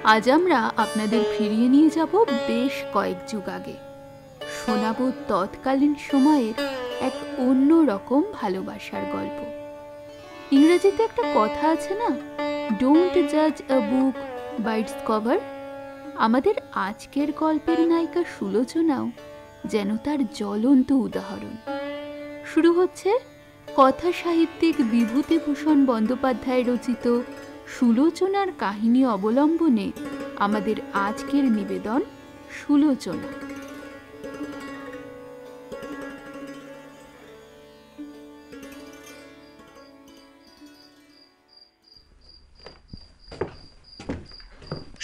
আজ আমরা আপনাদের ফিরিয়ে নিয়ে যাব বেশ কয়েক যুগ আগে। শোনাব তৎকালীন সময়ের এক অন্য রকম ভালোবাসার গল্প। ইংরেজিতে একটা কথা আছে না, ডোন্ট জাজ আ বুক বাই ইটস কভার। আমাদের আজকের গল্পের নায়িকা সুলোচনাও যেন তার জ্বলন্ত উদাহরণ। শুরু হচ্ছে কথা সাহিত্যিক বিভূতিভূষণ বন্দ্যোপাধ্যায় রচিত সুলোচনার কাহিনী অবলম্বনে আমাদের আজকের নিবেদন সুলোচনা।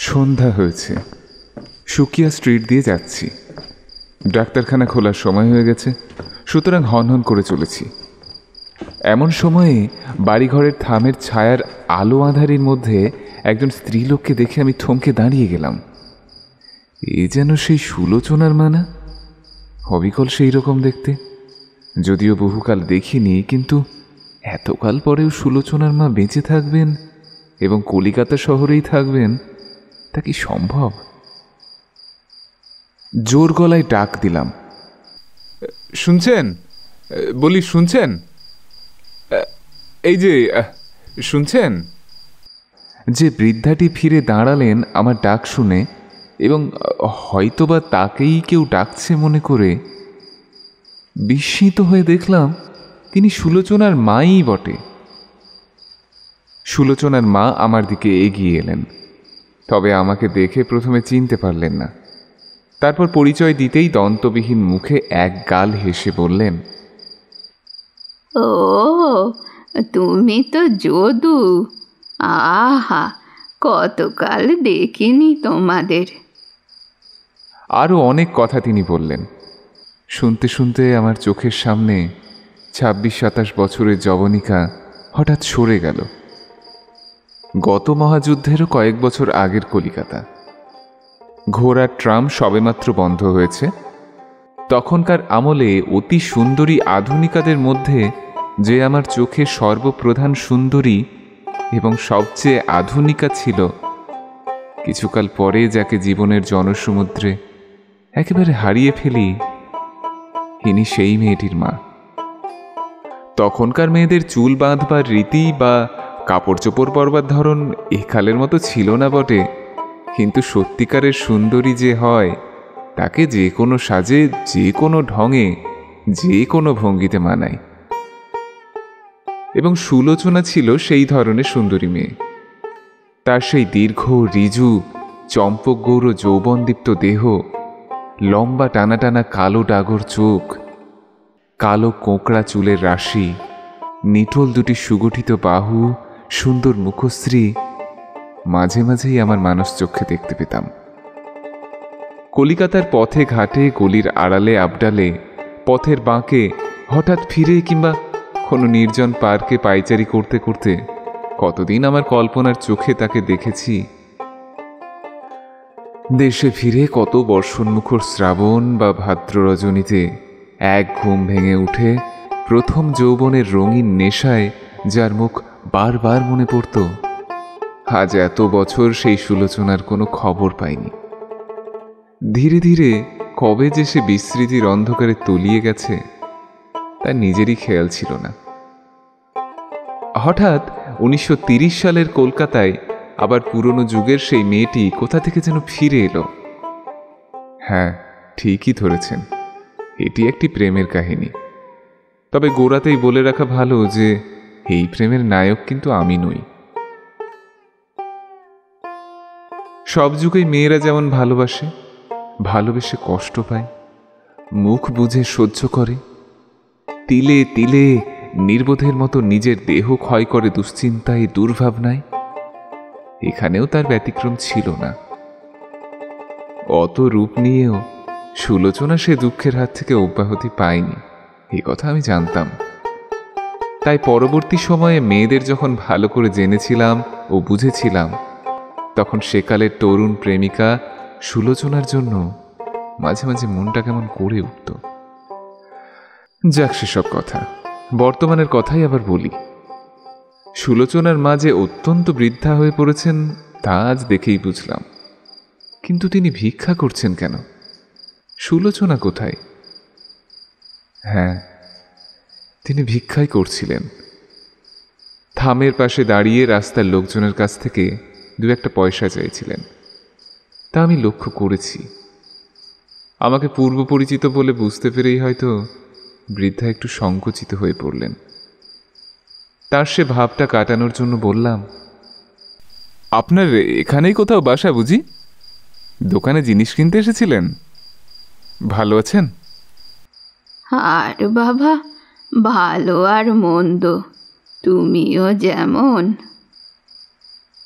সন্ধ্যা হয়েছে, সুকিয়া স্ট্রিট দিয়ে যাচ্ছি। ডাক্তারখানা খোলার সময় হয়ে গেছে, সুতরাং হনহন করে চলেছি। এমন সময়ে বাড়িঘরের থামের ছায়ার আলো আঁধারির মধ্যে একজন স্ত্রীলোককে দেখে আমি থমকে দাঁড়িয়ে গেলাম। এ যেন সেই সুলোচনার মা না? অবিকল সেই রকম দেখতে, যদিও বহুকাল দেখিনি, কিন্তু এতকাল পরেও সুলোচনার মা বেঁচে থাকবেন এবং কলিকাতা শহরেই থাকবেন, তা কি সম্ভব? জোর গলায় ডাক দিলাম, শুনছেন? বলি, শুনছেন? এই যে শুনছেন? যে বৃদ্ধাটি ফিরে দাঁড়ালেন আমার ডাক শুনে, এবং হয়তোবা তাকেই কেউ ডাকছে মনে করে। বিস্মিত হয়ে দেখলাম তিনি সুলোচনার মাই বটে। সুলোচনার মা আমার দিকে এগিয়ে এলেন, তবে আমাকে দেখে প্রথমে চিনতে পারলেন না। তারপর পরিচয় দিতেই দন্তবিহীন মুখে এক গাল হেসে বললেন, ও, তুমি তো যদু। আহা, কতকাল দেখিনি তোমাদের। আরও অনেক কথা তিনি বললেন। শুনতে শুনতে আমার চোখের সামনে 26-27 বছরের যবনিকা হঠাৎ সরে গেল। গত মহাযুদ্ধেরও কয়েক বছর আগের কলিকাতা। ঘোড়ার ট্রাম সবেমাত্র বন্ধ হয়েছে। তখনকার আমলে অতি সুন্দরী আধুনিকাদের মধ্যে যে আমার চোখে সর্বপ্রধান সুন্দরী এবং সবচেয়ে আধুনিকা ছিল, কিছুকাল পরে যাকে জীবনের জনসমুদ্রে একেবারে হারিয়ে ফেলি, ইনি সেই মেয়েটির মা। তখনকার মেয়েদের চুল বাঁধবার রীতি বা কাপড় চোপড় পরবার ধরন একালের মতো ছিল না বটে, কিন্তু সত্যিকারের সুন্দরী যে হয়, তাকে যে কোনো সাজে, যে কোনো ঢঙে, যে কোনো ভঙ্গিতে মানায়। এবং সুলোচনা ছিল সেই ধরনের সুন্দরী মেয়ে। তার সেই দীর্ঘ, ঋজু, চম্পক গৌর যৌবনদীপ্ত দেহ, লম্বা টানা টানা কালো ডাগর চোখ, কালো কোঁকড়া চুলের রাশি, নিটোল দুটি সুগঠিত বাহু, সুন্দর মুখশ্রী মাঝে মাঝেই আমার মানস চক্ষে দেখতে পেতাম। কলিকাতার পথে ঘাটে, গলির আড়ালে আবডালে, পথের বাঁকে হঠাৎ ফিরে কিংবা কোনো নির্জন পার্কে পায়চারি করতে করতে কতদিন আমার কল্পনার চোখে তাকে দেখেছি। দেশে ফিরে কত বর্ষণমুখর শ্রাবণ বা ভাদ্র রজনীতে এক ঘুম ভেঙে উঠে প্রথম যৌবনের রঙিন নেশায় যার মুখ বারবার মনে পড়ত, আজ এত বছর সেই সুলোচনার কোনো খবর পাইনি। ধীরে ধীরে কবে যে সে বিস্মৃতির অন্ধকারে তলিয়ে গেছে তার নিজেরই খেয়াল ছিল না। হঠাৎ 1930 সালের কলকাতায় আবার পুরনো যুগের সেই মেয়েটি কোথা থেকে যেন ফিরে এলো। হ্যাঁ, ঠিকই ধরেছেন, এটি একটি প্রেমের কাহিনী। তবে গোড়াতেই বলে রাখা ভালো যে এই প্রেমের নায়ক কিন্তু আমি নই। সব যুগেই মেয়েরা যেমন ভালোবাসে, ভালোবেসে কষ্ট পায়, মুখ বুঝে সহ্য করে, তিলে তিলে নির্বোধের মতো নিজের দেহ ক্ষয় করে দুশ্চিন্তায়, দুর্ভাবনায়, এখানেও তার ব্যতিক্রম ছিল না। অত রূপ নিয়েও সুলোচনা সে দুঃখের হাত থেকে অব্যাহতি পায়নি, এ কথা আমি জানতাম। তাই পরবর্তী সময়ে মেয়েদের যখন ভালো করে জেনেছিলাম ও বুঝেছিলাম, তখন সেকালের তরুণ প্রেমিকা সুলোচনার জন্য মাঝে মাঝে মনটা কেমন করে উঠত। যাক, সেসব কথা, বর্তমানের কথাই আবার বলি। সুলোচনার মা যে অত্যন্ত বৃদ্ধা হয়ে পড়েছেন তা আজ দেখেই বুঝলাম। কিন্তু তিনি ভিক্ষা করছেন কেন? সুলোচনা কোথায়? হ্যাঁ, তিনি ভিক্ষাই করছিলেন। থামের পাশে দাঁড়িয়ে রাস্তার লোকজনের কাছ থেকে 2-1 পয়সা চাইছিলেন। তা আমি লক্ষ্য করেছি। আমাকে পূর্ব পরিচিত বলে বুঝতে পেরেই হয়তো বৃদ্ধা একটু সংকুচিত হয়ে পড়লেন। তার সে ভাবটা কাটানোর জন্য বললাম, আপনার এখানেই কোথাও বাসা বুঝি? দোকানে জিনিস কিনতে এসেছিলেন? ভালো আছেন? আর বাবা, ভালো আর মন্দ, তুমিও যেমন।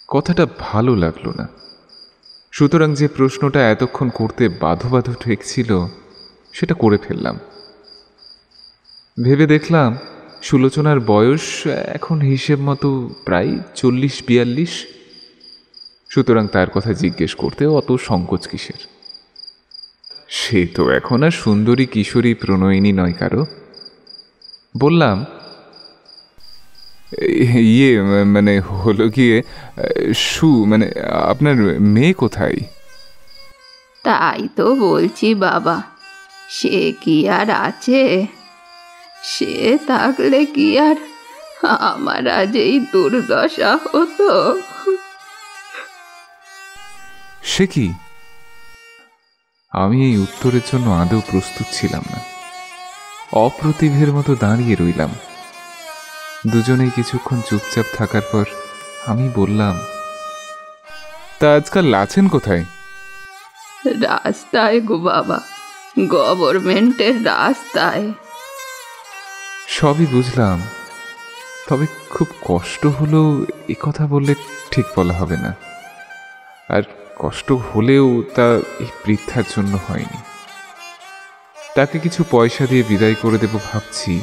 কথাটা ভালো লাগলো না। সুতরাং যে প্রশ্নটা এতক্ষণ করতে বাধো বাধো ঠেকছিল সেটা করে ফেললাম। ভেবে দেখলাম সুলোচনার বয়স এখন হিসেব মতো প্রায় 40-42। সুতরাং তার কথা জিজ্ঞেস করতে অত সংকোচ কিসের? সে তো এখন আর সুন্দরী কিশোরী প্রণয়িনী নয় কারো। বললাম, ইয়ে মানে হলো গিয়ে মানে আপনার মেয়ে কোথায়? তাই তো বলছি বাবা, সে কি আর আছে? সে থাকলে কি আর আমার আজ এই দুর্দশা হতো? সে কি? আমি এই উত্তরের জন্য আদৌ প্রস্তুত ছিলাম না। অপ্রতিভের মতো দাঁড়িয়ে রইলাম। দুজনেই কিছুক্ষণ চুপচাপ থাকার পর আমি বললাম, তা আজকাল আছেন কোথায়? রাস্তায় গো বাবা, গভর্নমেন্টের রাস্তায়। সবই বুঝলাম, তবে খুব কষ্ট হলেও এ কথা বললে ঠিক বলা হবে না। আর কষ্ট হলেও তা এই বৃদ্ধার জন্য হয়নি। তাকে কিছু পয়সা দিয়ে বিদায় করে দেব ভাবছি,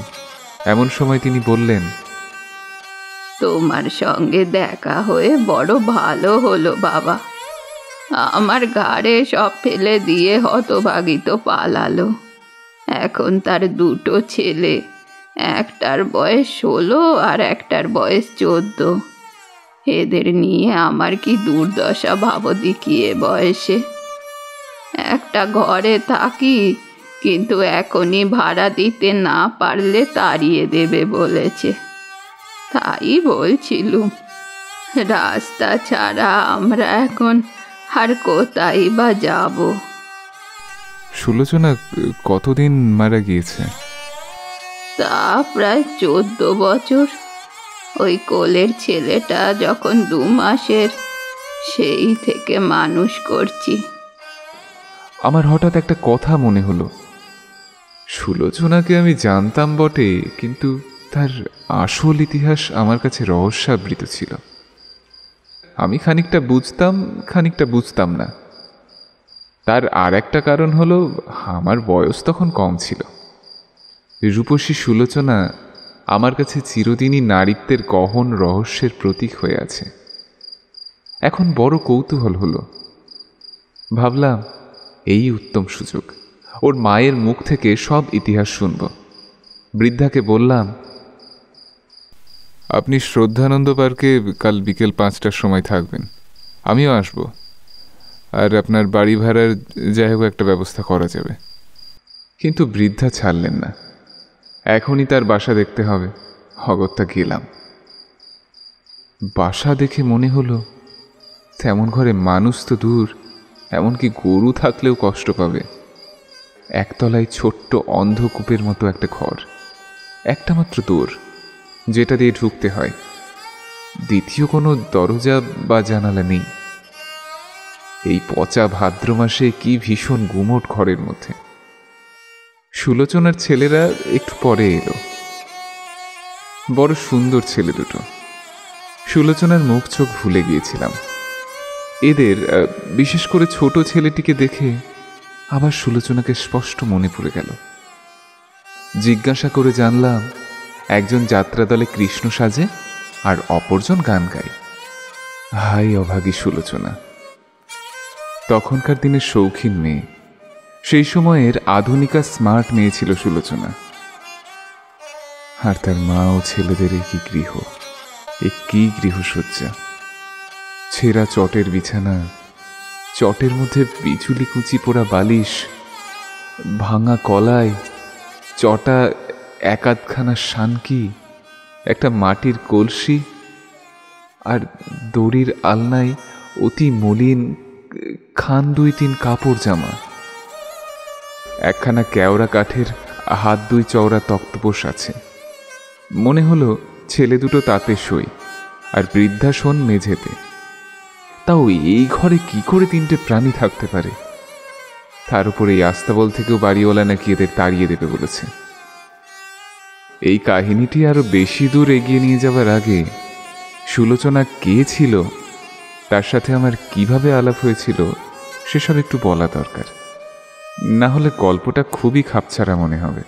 এমন সময় তিনি বললেন, তোমার সঙ্গে দেখা হয়ে বড় ভালো হলো বাবা। আমার ঘাড়ে সব ফেলে দিয়ে হতভাগী তো পালালো। এখন তার 2 ছেলে, একটার বয়স 16 আর একটার বয়স 14। এদের নিয়ে আমার কি দুর্দশা ভাবো দেখি এ বয়সে। একটা ঘরে থাকি, কিন্তু এখনই ভাড়া দিতে না পারলে তাড়িয়ে দেবে বলেছে। তাই বলছিলুম, রাস্তা ছাড়া আমরা এখন আর কোথায় বা যাব? সুলোচনা কতদিন মারা গিয়েছে? তা প্রায় 14 বছর। ওই কোলের ছেলেটা যখন 2 মাসের, সেই থেকে মানুষ করছি। আমার হঠাৎ একটা কথা মনে হলো। সুলোচনাকে আমি জানতাম বটে, কিন্তু তার আসল ইতিহাস আমার কাছে রহস্যাবৃত ছিল। আমি খানিকটা বুঝতাম, খানিকটা বুঝতাম না। তার আর একটা কারণ হলো, আমার বয়স তখন কম ছিল। রূপসী সুলোচনা আমার কাছে চিরদিনই নারীত্বের গহন রহস্যের প্রতীক হয়ে আছে। এখন বড় কৌতূহল হলো। ভাবলাম, এই উত্তম সুযোগ, ওর মায়ের মুখ থেকে সব ইতিহাস শুনব। বৃদ্ধাকে বললাম, আপনি শ্রদ্ধানন্দ পার্কে কাল বিকেল 5টার সময় থাকবেন, আমিও আসব। আর আপনার বাড়ি ভাড়ার যাই হোক একটা ব্যবস্থা করা যাবে। কিন্তু বৃদ্ধা ছাড়লেন না। এখনই তার বাসা দেখতে হবে। অগত্যা গেলাম। বাসা দেখে মনে হলো, তেমন ঘরে মানুষ তো দূর, এমনকি গরু থাকলেও কষ্ট পাবে। একতলায় ছোট্ট অন্ধকূপের মতো একটা ঘর, একটা মাত্র দোর যেটা দিয়ে ঢুকতে হয়। দ্বিতীয় কোনো দরজা বা জানালা নেই। এই পচা ভাদ্র মাসে কি ভীষণ গুমোট ঘরের মধ্যে। সুলোচনার ছেলেরা একটু পরে এলো। বড় সুন্দর ছেলে দুটো। সুলোচনার মুখ চোখ ভুলে গিয়েছিলাম। এদের বিশেষ করে ছোট ছেলেটিকে দেখে আবার সুলোচনাকে স্পষ্ট মনে পড়ে গেল। জিজ্ঞাসা করে জানলাম, একজন যাত্রা দলে কৃষ্ণ সাজে আর অপরজন গান গায়। হাই অভাগী সুলোচনা! তখনকার দিনের শৌখিন মেয়ে, সেই সময়ের আধুনিকা স্মার্ট মেয়ে ছিল সুলোচনা। আর তার মা ও ছেলেদের কি গৃহ, কি গৃহসজ্জা! ছেঁড়া চটের বিছানা, চটের মধ্যে বিচুলি কুচি পোড়া বালিশ, ভাঙা কলাই, চটা একাধখানা শানকি, একটা মাটির কলসি, আর দড়ির আলনায় অতি মলিন খান 2-3 কাপড় জামা। একখানা কেওড়া কাঠের হাত 2 চওড়া তক্তপোষ আছে। মনে হলো ছেলে দুটো তাতে শোয়, আর বৃদ্ধা শোন মেঝেতে। তাও এই ঘরে কি করে 3টে প্রাণী থাকতে পারে? তার উপর এই আস্তাবল থেকেও বাড়িওয়ালা নাকি এদের তাড়িয়ে দেবে বলেছে। এই কাহিনীটি আরো বেশি দূর এগিয়ে নিয়ে যাবার আগে সুলোচনা কে ছিল, তার সাথে আমার কিভাবে আলাপ হয়েছিল সেসব একটু বলা দরকার, না হলে গল্পটা খুবই খাপছাড়া মনে হবে।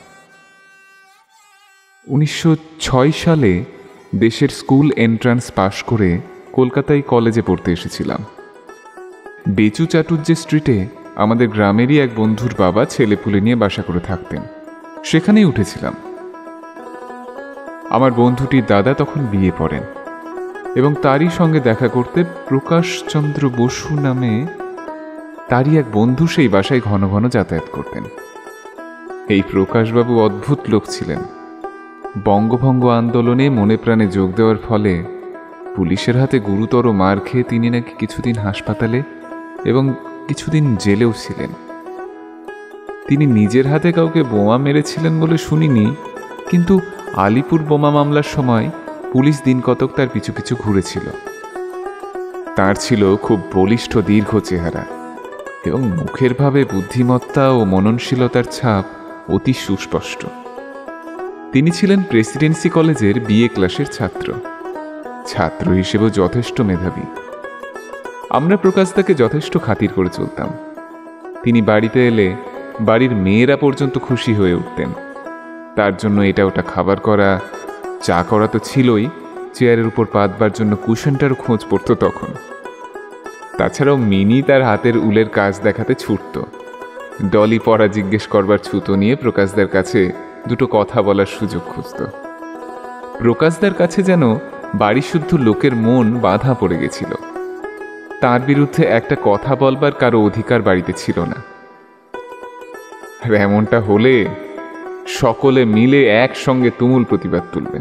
1906 সালে দেশের স্কুল এন্ট্রান্স পাশ করে কলকাতায় কলেজে পড়তে এসেছিলাম। বেচু চাটুর্যে স্ট্রিটে আমাদের গ্রামেরই এক বন্ধুর বাবা ছেলেপুলে নিয়ে বাসা করে থাকতেন, সেখানেই উঠেছিলাম। আমার বন্ধুটির দাদা তখন বিয়ে পড়েন এবং তারই সঙ্গে দেখা করতে প্রকাশচন্দ্র বসু নামে তারই এক বন্ধু সেই বাসায় ঘন ঘন যাতায়াত করতেন। এই প্রকাশবাবু অদ্ভুত লোক ছিলেন। বঙ্গভঙ্গ আন্দোলনে মনে প্রাণে যোগ দেওয়ার ফলে পুলিশের হাতে গুরুতর মার খেয়ে তিনি নাকি কিছুদিন হাসপাতালে এবং কিছুদিন জেলেও ছিলেন। তিনি নিজের হাতে কাউকে বোমা মেরেছিলেন বলে শুনিনি, কিন্তু আলিপুর বোমা মামলার সময় পুলিশ দিন কতক তার পিছু পিছু ঘুরেছিল। তার ছিল খুব বলিষ্ঠ দীর্ঘ চেহারা এবং মুখের ভাবে বুদ্ধিমত্তা ও মননশীলতার ছাপ অতি সুস্পষ্ট। তিনি ছিলেন প্রেসিডেন্সি কলেজের বিএ ক্লাসের ছাত্র হিসেবেও যথেষ্ট মেধাবী। আমরা প্রকাশদাকে যথেষ্ট খাতির করে চলতাম। তিনি বাড়িতে এলে বাড়ির মেয়েরা পর্যন্ত খুশি হয়ে উঠতেন। তার জন্য এটা ওটা খাবার করা, চা করা তো ছিলই, চেয়ারের উপর পাতবার জন্য কুশনটারও খোঁজ পড়ত তখন। তাছাড়াও মিনি তার হাতের উলের কাজ দেখাতে ছুটত। ডলি পড়া জিজ্ঞেস করবার ছুতো নিয়ে প্রকাশদার কাছে দুটো কথা বলার সুযোগ খুঁজত। প্রকাশদার কাছে যেন বাড়ি শুদ্ধ লোকের মন বাঁধা পড়ে গেছিল। তার বিরুদ্ধে একটা কথা বলবার কারো অধিকার বাড়িতে ছিল না। আর এমনটা হলে সকলে মিলে একসঙ্গে তুমুল প্রতিবাদ তুলবে।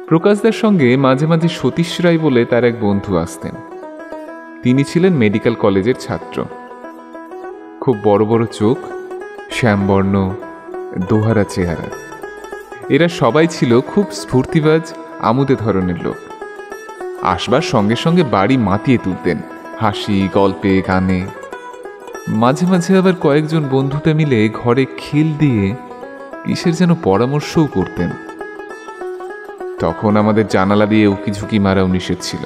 প্রকাশদার সঙ্গে মাঝে মাঝে সতীশ রায় বলে তার এক বন্ধু আসতেন। তিনি ছিলেন মেডিকেল কলেজের ছাত্র। খুব বড় বড় চোখ, শ্যামবর্ণ, দোহারা চেহারা। এরা সবাই ছিল খুব স্ফূর্তিবাজ, আমোদে ধরনের লোক। আসবার সঙ্গে সঙ্গে বাড়ি মাতিয়ে তুলতেন হাসি, গল্পে, গানে। মাঝে মাঝে আবার কয়েকজন বন্ধুতে মিলে ঘরে খিল দিয়ে কিসের যেন পরামর্শও করতেন। তখন আমাদের জানালা দিয়ে উকিঝুঁকি মারাও নিষেধ ছিল।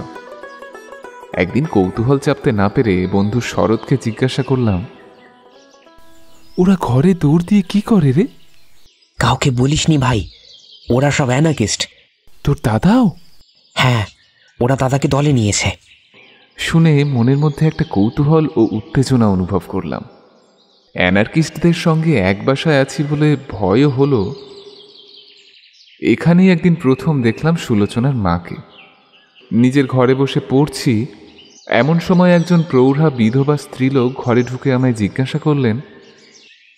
একদিন কৌতূহল চাপতে না পেরে বন্ধু শরৎকে জিজ্ঞাসা করলাম, ওরা ঘরে দৌড় দিয়ে কি করে রে? কাউকে বলিসনি ভাই, ওরা সব অ্যানার্কিস্ট। তোর দাদাও? হ্যাঁ, ওরা দাদাকে দলে নিয়েছে। শুনে মনের মধ্যে একটা কৌতূহল ও উত্তেজনা অনুভব করলাম। অ্যানার্কিস্টদের সঙ্গে এক বাসায় আছি বলে ভয়ও হলো। এখানেই একদিন প্রথম দেখলাম সুলোচনার মাকে। নিজের ঘরে বসে পড়ছি, এমন সময় একজন প্রৌঢ়া বিধবা স্ত্রীলোক ঘরে ঢুকে আমায় জিজ্ঞাসা করলেন,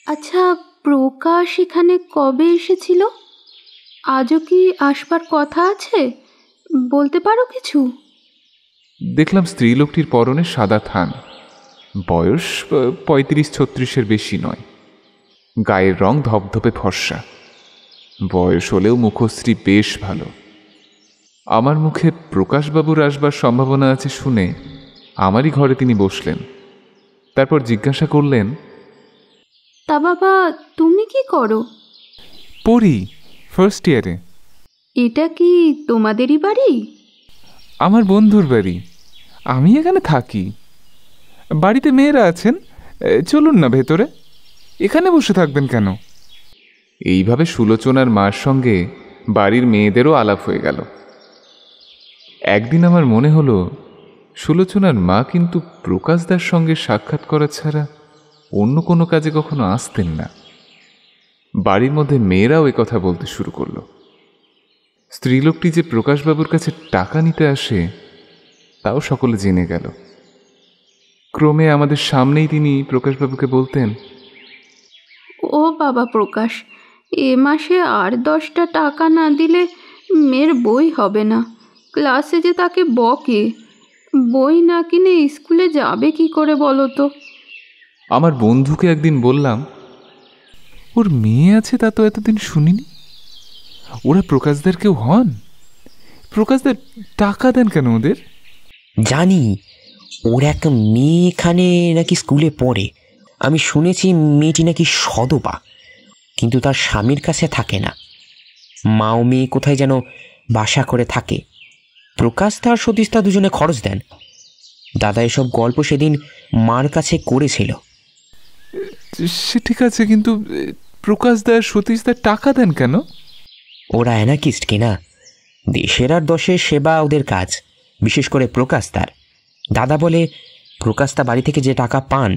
আচ্ছা, প্রকাশ এখানে কবে এসেছিল? আজও কি আসবার কথা আছে? বলতে পারো কিছু? দেখলাম স্ত্রীলোকটির পরনে সাদা থান। বয়স 35-36-এর বেশি নয়। গায়ের রং ধপধপে ফর্সা। বয়স হলেও মুখশ্রী বেশ ভালো। আমার মুখে প্রকাশবাবুর আসবার সম্ভাবনা আছে শুনে আমারই ঘরে তিনি বসলেন। তারপর জিজ্ঞাসা করলেন, তা বাবা, তুমি কি করো? পড়ি, ফার্স্ট ইয়ারে। এটা কি তোমাদেরই বাড়ি? আমার বন্ধুর বাড়ি। আমি এখানে থাকি। বাড়িতে মেয়েরা আছেন, চলুন না ভেতরে। এখানে বসে থাকবেন কেন? এইভাবে সুলোচনার মার সঙ্গে বাড়ির মেয়েদেরও আলাপ হয়ে গেল। একদিন আমার মনে হলো সুলোচনার মা কিন্তু প্রকাশদার সঙ্গে সাক্ষাৎ করা ছাড়া অন্য কোনো কাজে কখনো আসতেন না। বাড়ির মধ্যে মেয়েরাও এ কথা বলতে শুরু করল। স্ত্রীলোকটি যে প্রকাশবাবুর কাছে টাকা নিতে আসে তাও সকলে জেনে গেল। ক্রমে আমাদের সামনেই তিনি প্রকাশবাবুকে বলতেন, ও বাবা প্রকাশ, এ মাসে আর 10টা টাকা না দিলে মেয়ের বই হবে না। ক্লাসে যে তাকে বকে, বই না কিনে স্কুলে যাবে কি করে বলো তো? আমার বন্ধুকে একদিন বললাম, ওর মেয়ে আছে তা তো এতদিন শুনিনি, ওরা প্রকাশদার কেউ হন? প্রকাশদার টাকা দেন কেন ওদের? জানি, ওর এক মেয়ে এখানে নাকি স্কুলে পড়ে। আমি শুনেছি মেয়েটি নাকি সদপা, কিন্তু তার স্বামীর কাছে থাকে না। মা ও মেয়ে কোথায় যেন বাসা করে থাকে। প্রকাশ তার সতীশদা দুজনে খরচ দেন। দাদা এসব গল্প সেদিন মার কাছে করেছিল। সে ঠিক আছে, কিন্তু প্রকাশদার সতীশদার টাকা দেন কেন? ওরা অ্যানার্কিস্ট কিনা, দেশের আর দশের সেবা ওদের কাজ, বিশেষ করে প্রকাশদার। দাদা বলে প্রকাশদা বাড়ি থেকে যে টাকা পান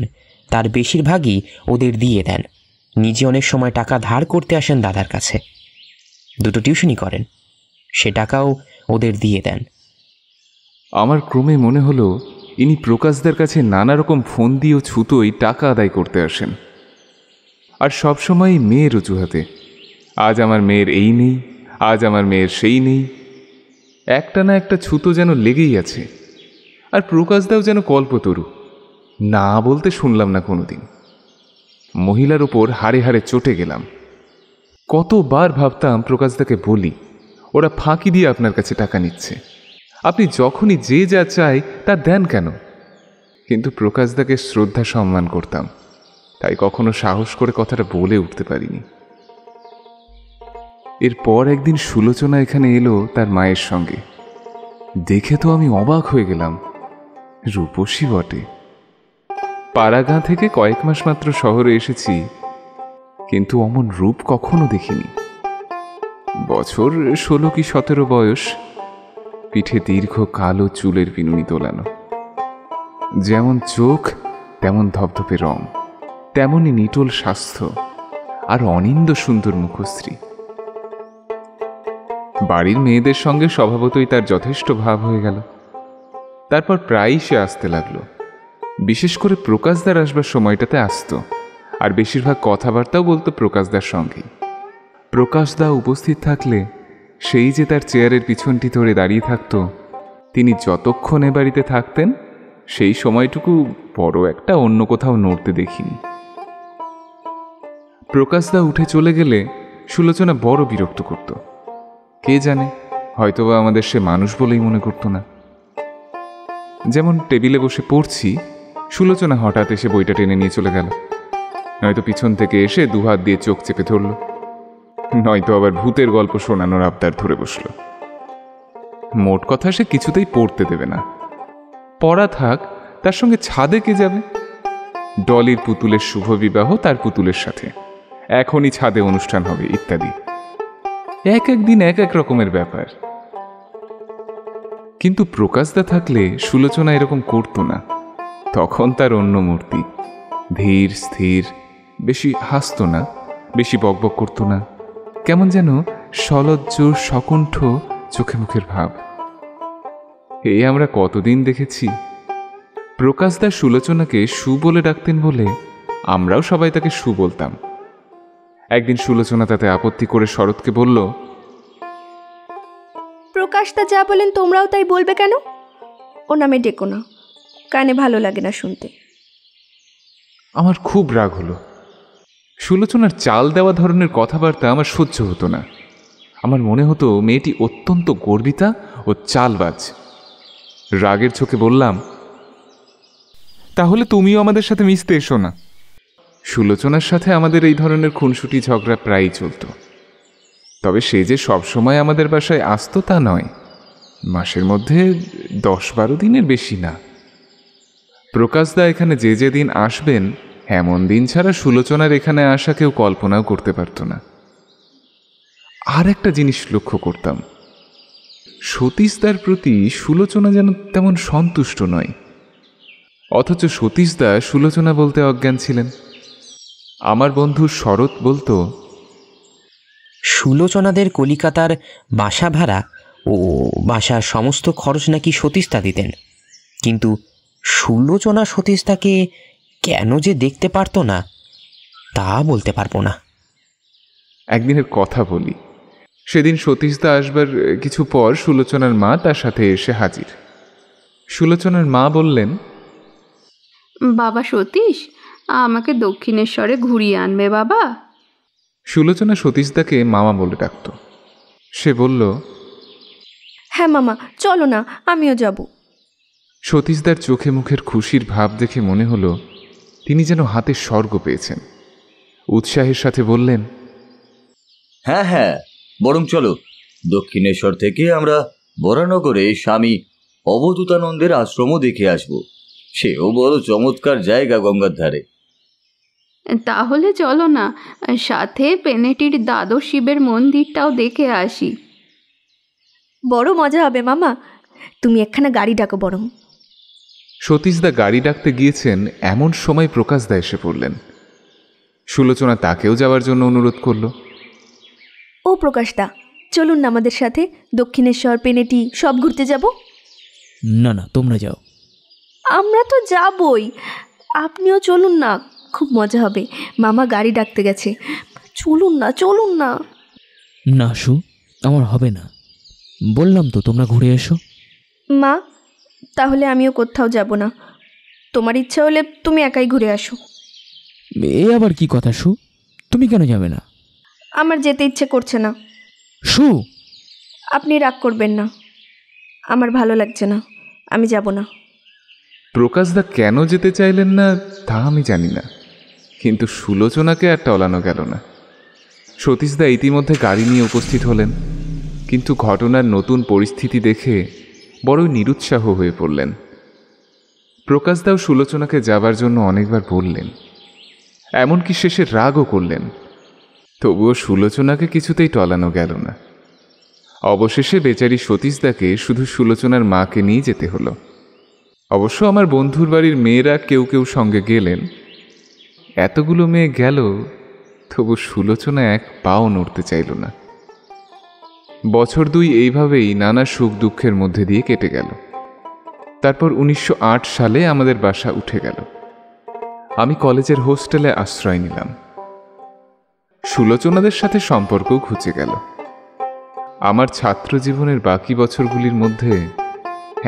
তার বেশিরভাগই ওদের দিয়ে দেন। নিজে অনেক সময় টাকা ধার করতে আসেন দাদার কাছে। 2টো টিউশনি করেন, সে টাকাও ওদের দিয়ে দেন। আমার ক্রমে মনে হলো ইনি প্রকাশদার কাছে নানা রকম ফোন দিয়ে ছুতোই টাকা আদায় করতে আসেন, আর সবসময় মেয়ের অজুহাতে। আজ আমার মেয়ের এই নেই, আজ আমার মেয়ের সেই নেই, একটা না একটা ছুতো যেন লেগেই আছে। আর প্রকাশদাও যেন কল্পতরু, না বলতে শুনলাম না কোনোদিন। মহিলার ওপর হাড়ে হাড়ে চটে গেলাম। কতবার ভাবতাম প্রকাশদাকে বলি, ওরা ফাঁকি দিয়ে আপনার কাছে টাকা নিচ্ছে, আপনি যখনই যে যা চাই তা দেন কেন? কিন্তু প্রকাশদাকে শ্রদ্ধা সম্মান করতাম, তাই কখনো সাহস করে কথাটা বলে উঠতে পারিনি। এরপর একদিন সুলোচনা এখানে এলো তার মায়ের সঙ্গে। দেখে তো আমি অবাক হয়ে গেলাম, রূপসী বটে। পাড়াগাঁ থেকে কয়েক মাস মাত্র শহরে এসেছি, কিন্তু অমন রূপ কখনো দেখিনি। বছর 16 কি 17 বয়স, পিঠে দীর্ঘ কালো চুলের পিনুনি তোলানো। যেমন চোখ তেমন ধপধপে রং, তেমনই নিটোল স্বাস্থ্য আর অনিন্দ সুন্দর মুখশ্রী। বাড়ির মেয়েদের সঙ্গে স্বভাবতই তার যথেষ্ট ভাব হয়ে গেল। তারপর প্রায়ই সে আসতে লাগলো। বিশেষ করে প্রকাশদার আসবার সময়টাতে আসতো, আর বেশিরভাগ কথাবার্তাও বলতো প্রকাশদার সঙ্গেই। প্রকাশদা উপস্থিত থাকলে সেই যে তার চেয়ারের পিছনটি ধরে দাঁড়িয়ে থাকতো, তিনি যতক্ষণ এ বাড়িতে থাকতেন সেই সময়টুকু বড় একটা অন্য কোথাও নড়তে দেখিনি। প্রকাশদা উঠে চলে গেলে সুলোচনা বড় বিরক্ত করত। কে জানে, হয়তোবা আমাদের সে মানুষ বলেই মনে করত না। যেমন টেবিলে বসে পড়ছি, সুলোচনা হঠাৎ এসে বইটা টেনে নিয়ে চলে গেল, নয়তো পিছন থেকে এসে দুহাত দিয়ে চোখ চেপে ধরল, নয়তো আবার ভূতের গল্প শোনানোর আবদার ধরে বসল। মোট কথা, সে কিছুতেই পড়তে দেবে না। পড়া থাক, তার সঙ্গে ছাদে কে যাবে? ডলির পুতুলের শুভ বিবাহ তার পুতুলের সাথে, এখনই ছাদে অনুষ্ঠান হবে ইত্যাদি। এক এক দিন এক এক রকমের ব্যাপার। কিন্তু প্রকাশদা থাকলে সুলোচনা এরকম করতো না। তখন তার অন্য মূর্তি, ধীর স্থির, বেশি হাসতো না, বেশি বকবক করতো না, কেমন যেন সলজ্জ সকণ্ঠ চোখে মুখের ভাব। এই আমরা কতদিন দেখেছি। প্রকাশদা সুলোচনাকে সু বলে ডাকতেন বলে আমরাও সবাই তাকে সু বলতাম। একদিন সুলোচনা তাতে আপত্তি করে শরৎকে বলল, প্রকাশদা যা বলেন তোমরাও তাই বলবে কেন? ও নামে ডেকো না, কানে ভালো লাগে না শুনতে। আমার খুব রাগ হলো। সুলোচনার চাল দেওয়া ধরনের কথাবার্তা আমার সহ্য হতো না। আমার মনে হতো মেয়েটি অত্যন্ত গর্বিতা ও চালবাজ। রাগের চোখে বললাম, তাহলে তুমিও আমাদের সাথে মিশতে এসো না। সুলোচনার সাথে আমাদের এই ধরনের খুনসুটি ঝগড়া প্রায়ই চলত। তবে সে যে সবসময় আমাদের বাসায় আসতো তা নয়, মাসের মধ্যে 10-12 দিনের বেশি না। প্রকাশদা এখানে যে যে দিন আসবেন, এমন দিন ছাড়া সুলোচনার এখানে আসা কেউ কল্পনাও করতে পারত না। আর একটা জিনিস লক্ষ্য করতাম, সতীশদার প্রতি সুলোচনা যেন তেমন সন্তুষ্ট নয়, অথচ সতীশদা সুলোচনা বলতে অজ্ঞান ছিলেন। আমার বন্ধু শরৎ বলতো, সুলোচনাদের কলিকাতার বাসা ভাড়া ও বাসার সমস্ত খরচ নাকি সতীশদা দিতেন। কিন্তু সুলোচনা সতীশদাকে কেন যে দেখতে পারতো না তা বলতে পারবো না। একদিনের কথা বলি। সেদিন সতীশদা আসবার কিছু পর সুলোচনার মা তার সাথে এসে হাজির। সুলোচনার মা বললেন, বাবা সতীশ, আমাকে দক্ষিণেশ্বরে ঘুরিয়ে আনবে বাবা। সুলোচনা সতীশদাকে মামা বলে ডাকত। সে বলল, হ্যাঁ মামা, চলো না, আমিও যাব। সতীশদার চোখে মুখের খুশির ভাব দেখে মনে হলো তিনি যেন হাতে স্বর্গ পেয়েছেন। উৎসাহের সাথে বললেন, হ্যাঁ হ্যাঁ, বরং চলো, দক্ষিণেশ্বর থেকে আমরা বরানগরে স্বামী অবধূতানন্দের আশ্রমও দেখে আসব। সেও বড় চমৎকার জায়গা গঙ্গার ধারে। তাহলে চলো না, সাথে পেনেটির দ্বাদশ শিবের মন্দিরটাও দেখে আসি। বড় মজা হবে মামা, তুমি একখানা গাড়ি ডাকো বরং। সতীশদা গাড়ি ডাকতে গিয়েছেন, এমন সময় প্রকাশদা এসে পড়লেন। সুলোচনা তাকেও যাওয়ার জন্য অনুরোধ করল। ও প্রকাশদা, চলুন না আমাদের সাথে, দক্ষিণেশ্বর পেনেটি সব ঘুরতে যাব। না না, তোমরা যাও। আমরা তো যাবই, আপনিও চলুন না, খুব মজা হবে। মামা গাড়ি ডাকতে গেছে, চলুন না চলুন না। না সু, আমার হবে না, বললাম তো তোমরা ঘুরে এসো। মা, তাহলে আমিও কোথাও যাব না, তোমার ইচ্ছা হলে তুমি একাই ঘুরে আসো। এ আবার কি কথা সু, তুমি কেন যাবে না? আমার যেতে ইচ্ছে করছে না। সু, আপনি রাগ করবেন না, আমার ভালো লাগছে না, আমি যাব না। প্রকাশদা কেন যেতে চাইলেন না তা আমি জানি না, কিন্তু সুলোচনাকে আর টলানো গেল না। সতীশদা ইতিমধ্যে গাড়ি নিয়ে উপস্থিত হলেন, কিন্তু ঘটনার নতুন পরিস্থিতি দেখে বড়ই নিরুৎসাহ হয়ে পড়লেন। প্রকাশদাও সুলোচনাকে যাবার জন্য অনেকবার বললেন, এমনকি শেষে রাগও করলেন, তবুও সুলোচনাকে কিছুতেই টলানো গেল না। অবশেষে বেচারি সতীশদাকে শুধু সুলোচনার মাকে নিয়ে যেতে হলো। অবশ্য আমার বন্ধুর বাড়ির মেয়েরা কেউ কেউ সঙ্গে গেলেন। এতগুলো মেয়ে গেল, তবু সুলোচনা এক পাও নড়তে চাইল না। বছর দুই এইভাবেই নানা সুখ দুঃখের মধ্যে দিয়ে কেটে গেল। তারপর 1908 সালে আমাদের বাসা উঠে গেল। আমি কলেজের হোস্টেলে আশ্রয় নিলাম। সুলোচনাদের সাথে সম্পর্কও ঘুচে গেল। আমার ছাত্র জীবনের বাকি বছরগুলির মধ্যে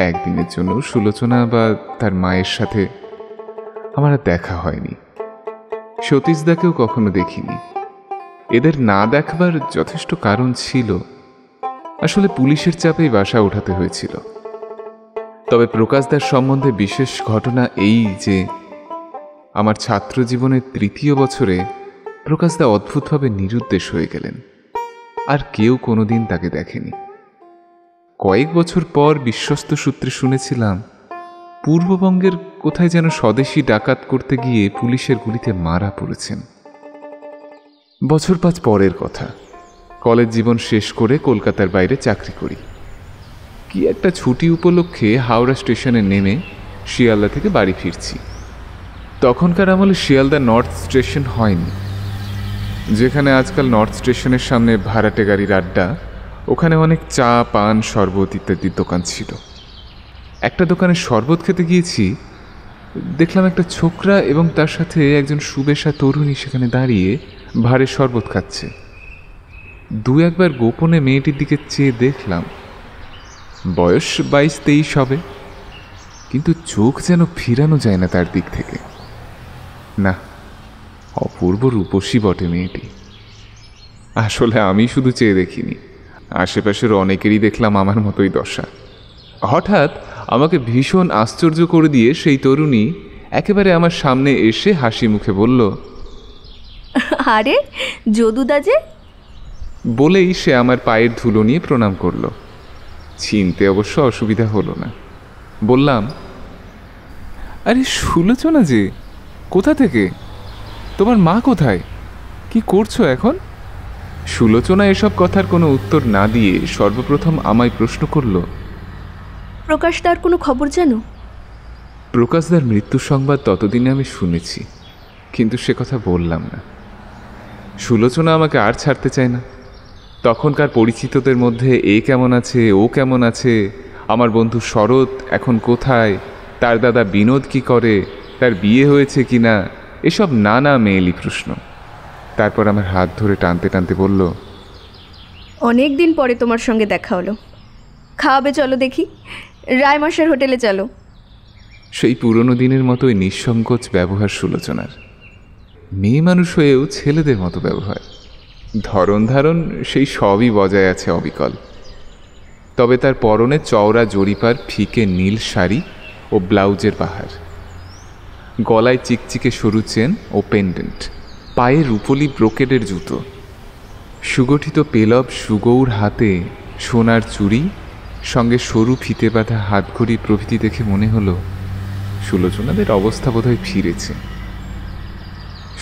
একদিনের জন্য সুলোচনা বা তার মায়ের সাথে আমার আর দেখা হয়নি। সতীশদাকেও কখনো দেখিনি। এদের না দেখবার যথেষ্ট কারণ ছিল, আসলে পুলিশের চাপেই বাসা উঠাতে হয়েছিল। তবে প্রকাশদার সম্বন্ধে বিশেষ ঘটনা এই যে আমার ছাত্র জীবনের 3য় বছরে প্রকাশদা অদ্ভুতভাবে নিরুদ্দেশ হয়ে গেলেন, আর কেউ কোনোদিন তাকে দেখেনি। কয়েক বছর পর বিশ্বস্ত সূত্রে শুনেছিলাম পূর্ববঙ্গের কোথায় যেন স্বদেশী ডাকাত করতে গিয়ে পুলিশের গুলিতে মারা পড়েছেন। বছর 5 পরের কথা, কলেজ জীবন শেষ করে কলকাতার বাইরে চাকরি করি। কি একটা ছুটি উপলক্ষে হাওড়া স্টেশনে নেমে শিয়ালদা থেকে বাড়ি ফিরছি। তখনকার আমলে শিয়ালদা নর্থ স্টেশন হয়নি। যেখানে আজকাল নর্থ স্টেশনের সামনে ভাড়াটে গাড়ির আড্ডা, ওখানে অনেক চা, পান, শরবত ইত্যাদির দোকান ছিল। একটা দোকানে শরবত খেতে গিয়েছি, দেখলাম একটা ছোকরা এবং তার সাথে একজন সুবেশা তরুণী সেখানে দাঁড়িয়ে ভাড়ে শরবত খাচ্ছে। 2-1 গোপনে মেয়েটির দিকে চেয়ে দেখলাম, বয়স 22-23 হবে, কিন্তু চোখ যেন ফিরানো যায় না তার দিক থেকে। না, অপূর্ব রূপসী বটে মেয়েটি। আসলে আমি শুধু চেয়ে দেখিনি, আশেপাশের অনেকেরই দেখলাম আমার মতোই দশা। হঠাৎ আমাকে ভীষণ আশ্চর্য করে দিয়ে সেই তরুণী একেবারে আমার সামনে এসে হাসি মুখে বলল, আরে যদুদা যে। বলেই সে আমার পায়ের ধুলো নিয়ে প্রণাম করল। চিনতে অবশ্য অসুবিধা হলো না। বললাম, আরে সুলোচনা যে, কোথা থেকে? তোমার মা কোথায়? কি করছো এখন? সুলোচনা এসব কথার কোনো উত্তর না দিয়ে সর্বপ্রথম আমায় প্রশ্ন করল, প্রকাশদার কোনো খবর জানো? প্রকাশদার মৃত্যু সংবাদ ততদিনে আমি শুনেছি, কিন্তু সে কথা বললাম না। সুলোচনা আমাকে আর ছাড়তে চায় না। তখনকার পরিচিতদের মধ্যে এ কেমন আছে, ও কেমন আছে, আমার বন্ধু শরৎ এখন কোথায়, তার দাদা বিনোদ কি করে, তার বিয়ে হয়েছে কি না, এসব নানা মেয়েলি প্রশ্ন। তারপর আমার হাত ধরে টানতে টানতে বলল, অনেক দিন পরে তোমার সঙ্গে দেখা হলো, খাওয়াবে চলো দেখি, রায়মশাইয়ের হোটেলে চলো। সেই পুরনো দিনের মতোই নিঃসংকোচ ব্যবহার সুলোচনার। মেয়ে মানুষ হয়েও ছেলেদের মতো ব্যবহার, ধরন ধারণ সেই সবই বজায় আছে অবিকল। তবে তার পরনে চওড়া জরিপার ফিকে নীল শাড়ি ও ব্লাউজের বাহার, গলায় চিকচিকে সরু চেন ও পেন্ডেন্ট, পায়ে রুপোলি ব্রোকেডের জুতো, সুগঠিত পেলব সুগৌর হাতে সোনার চুড়ি, সঙ্গে সরু ফিতে বাঁধা হাতঘড়ি প্রভৃতি দেখে মনে হলো সুলোচনাদের অবস্থা বোধহয় ফিরেছে।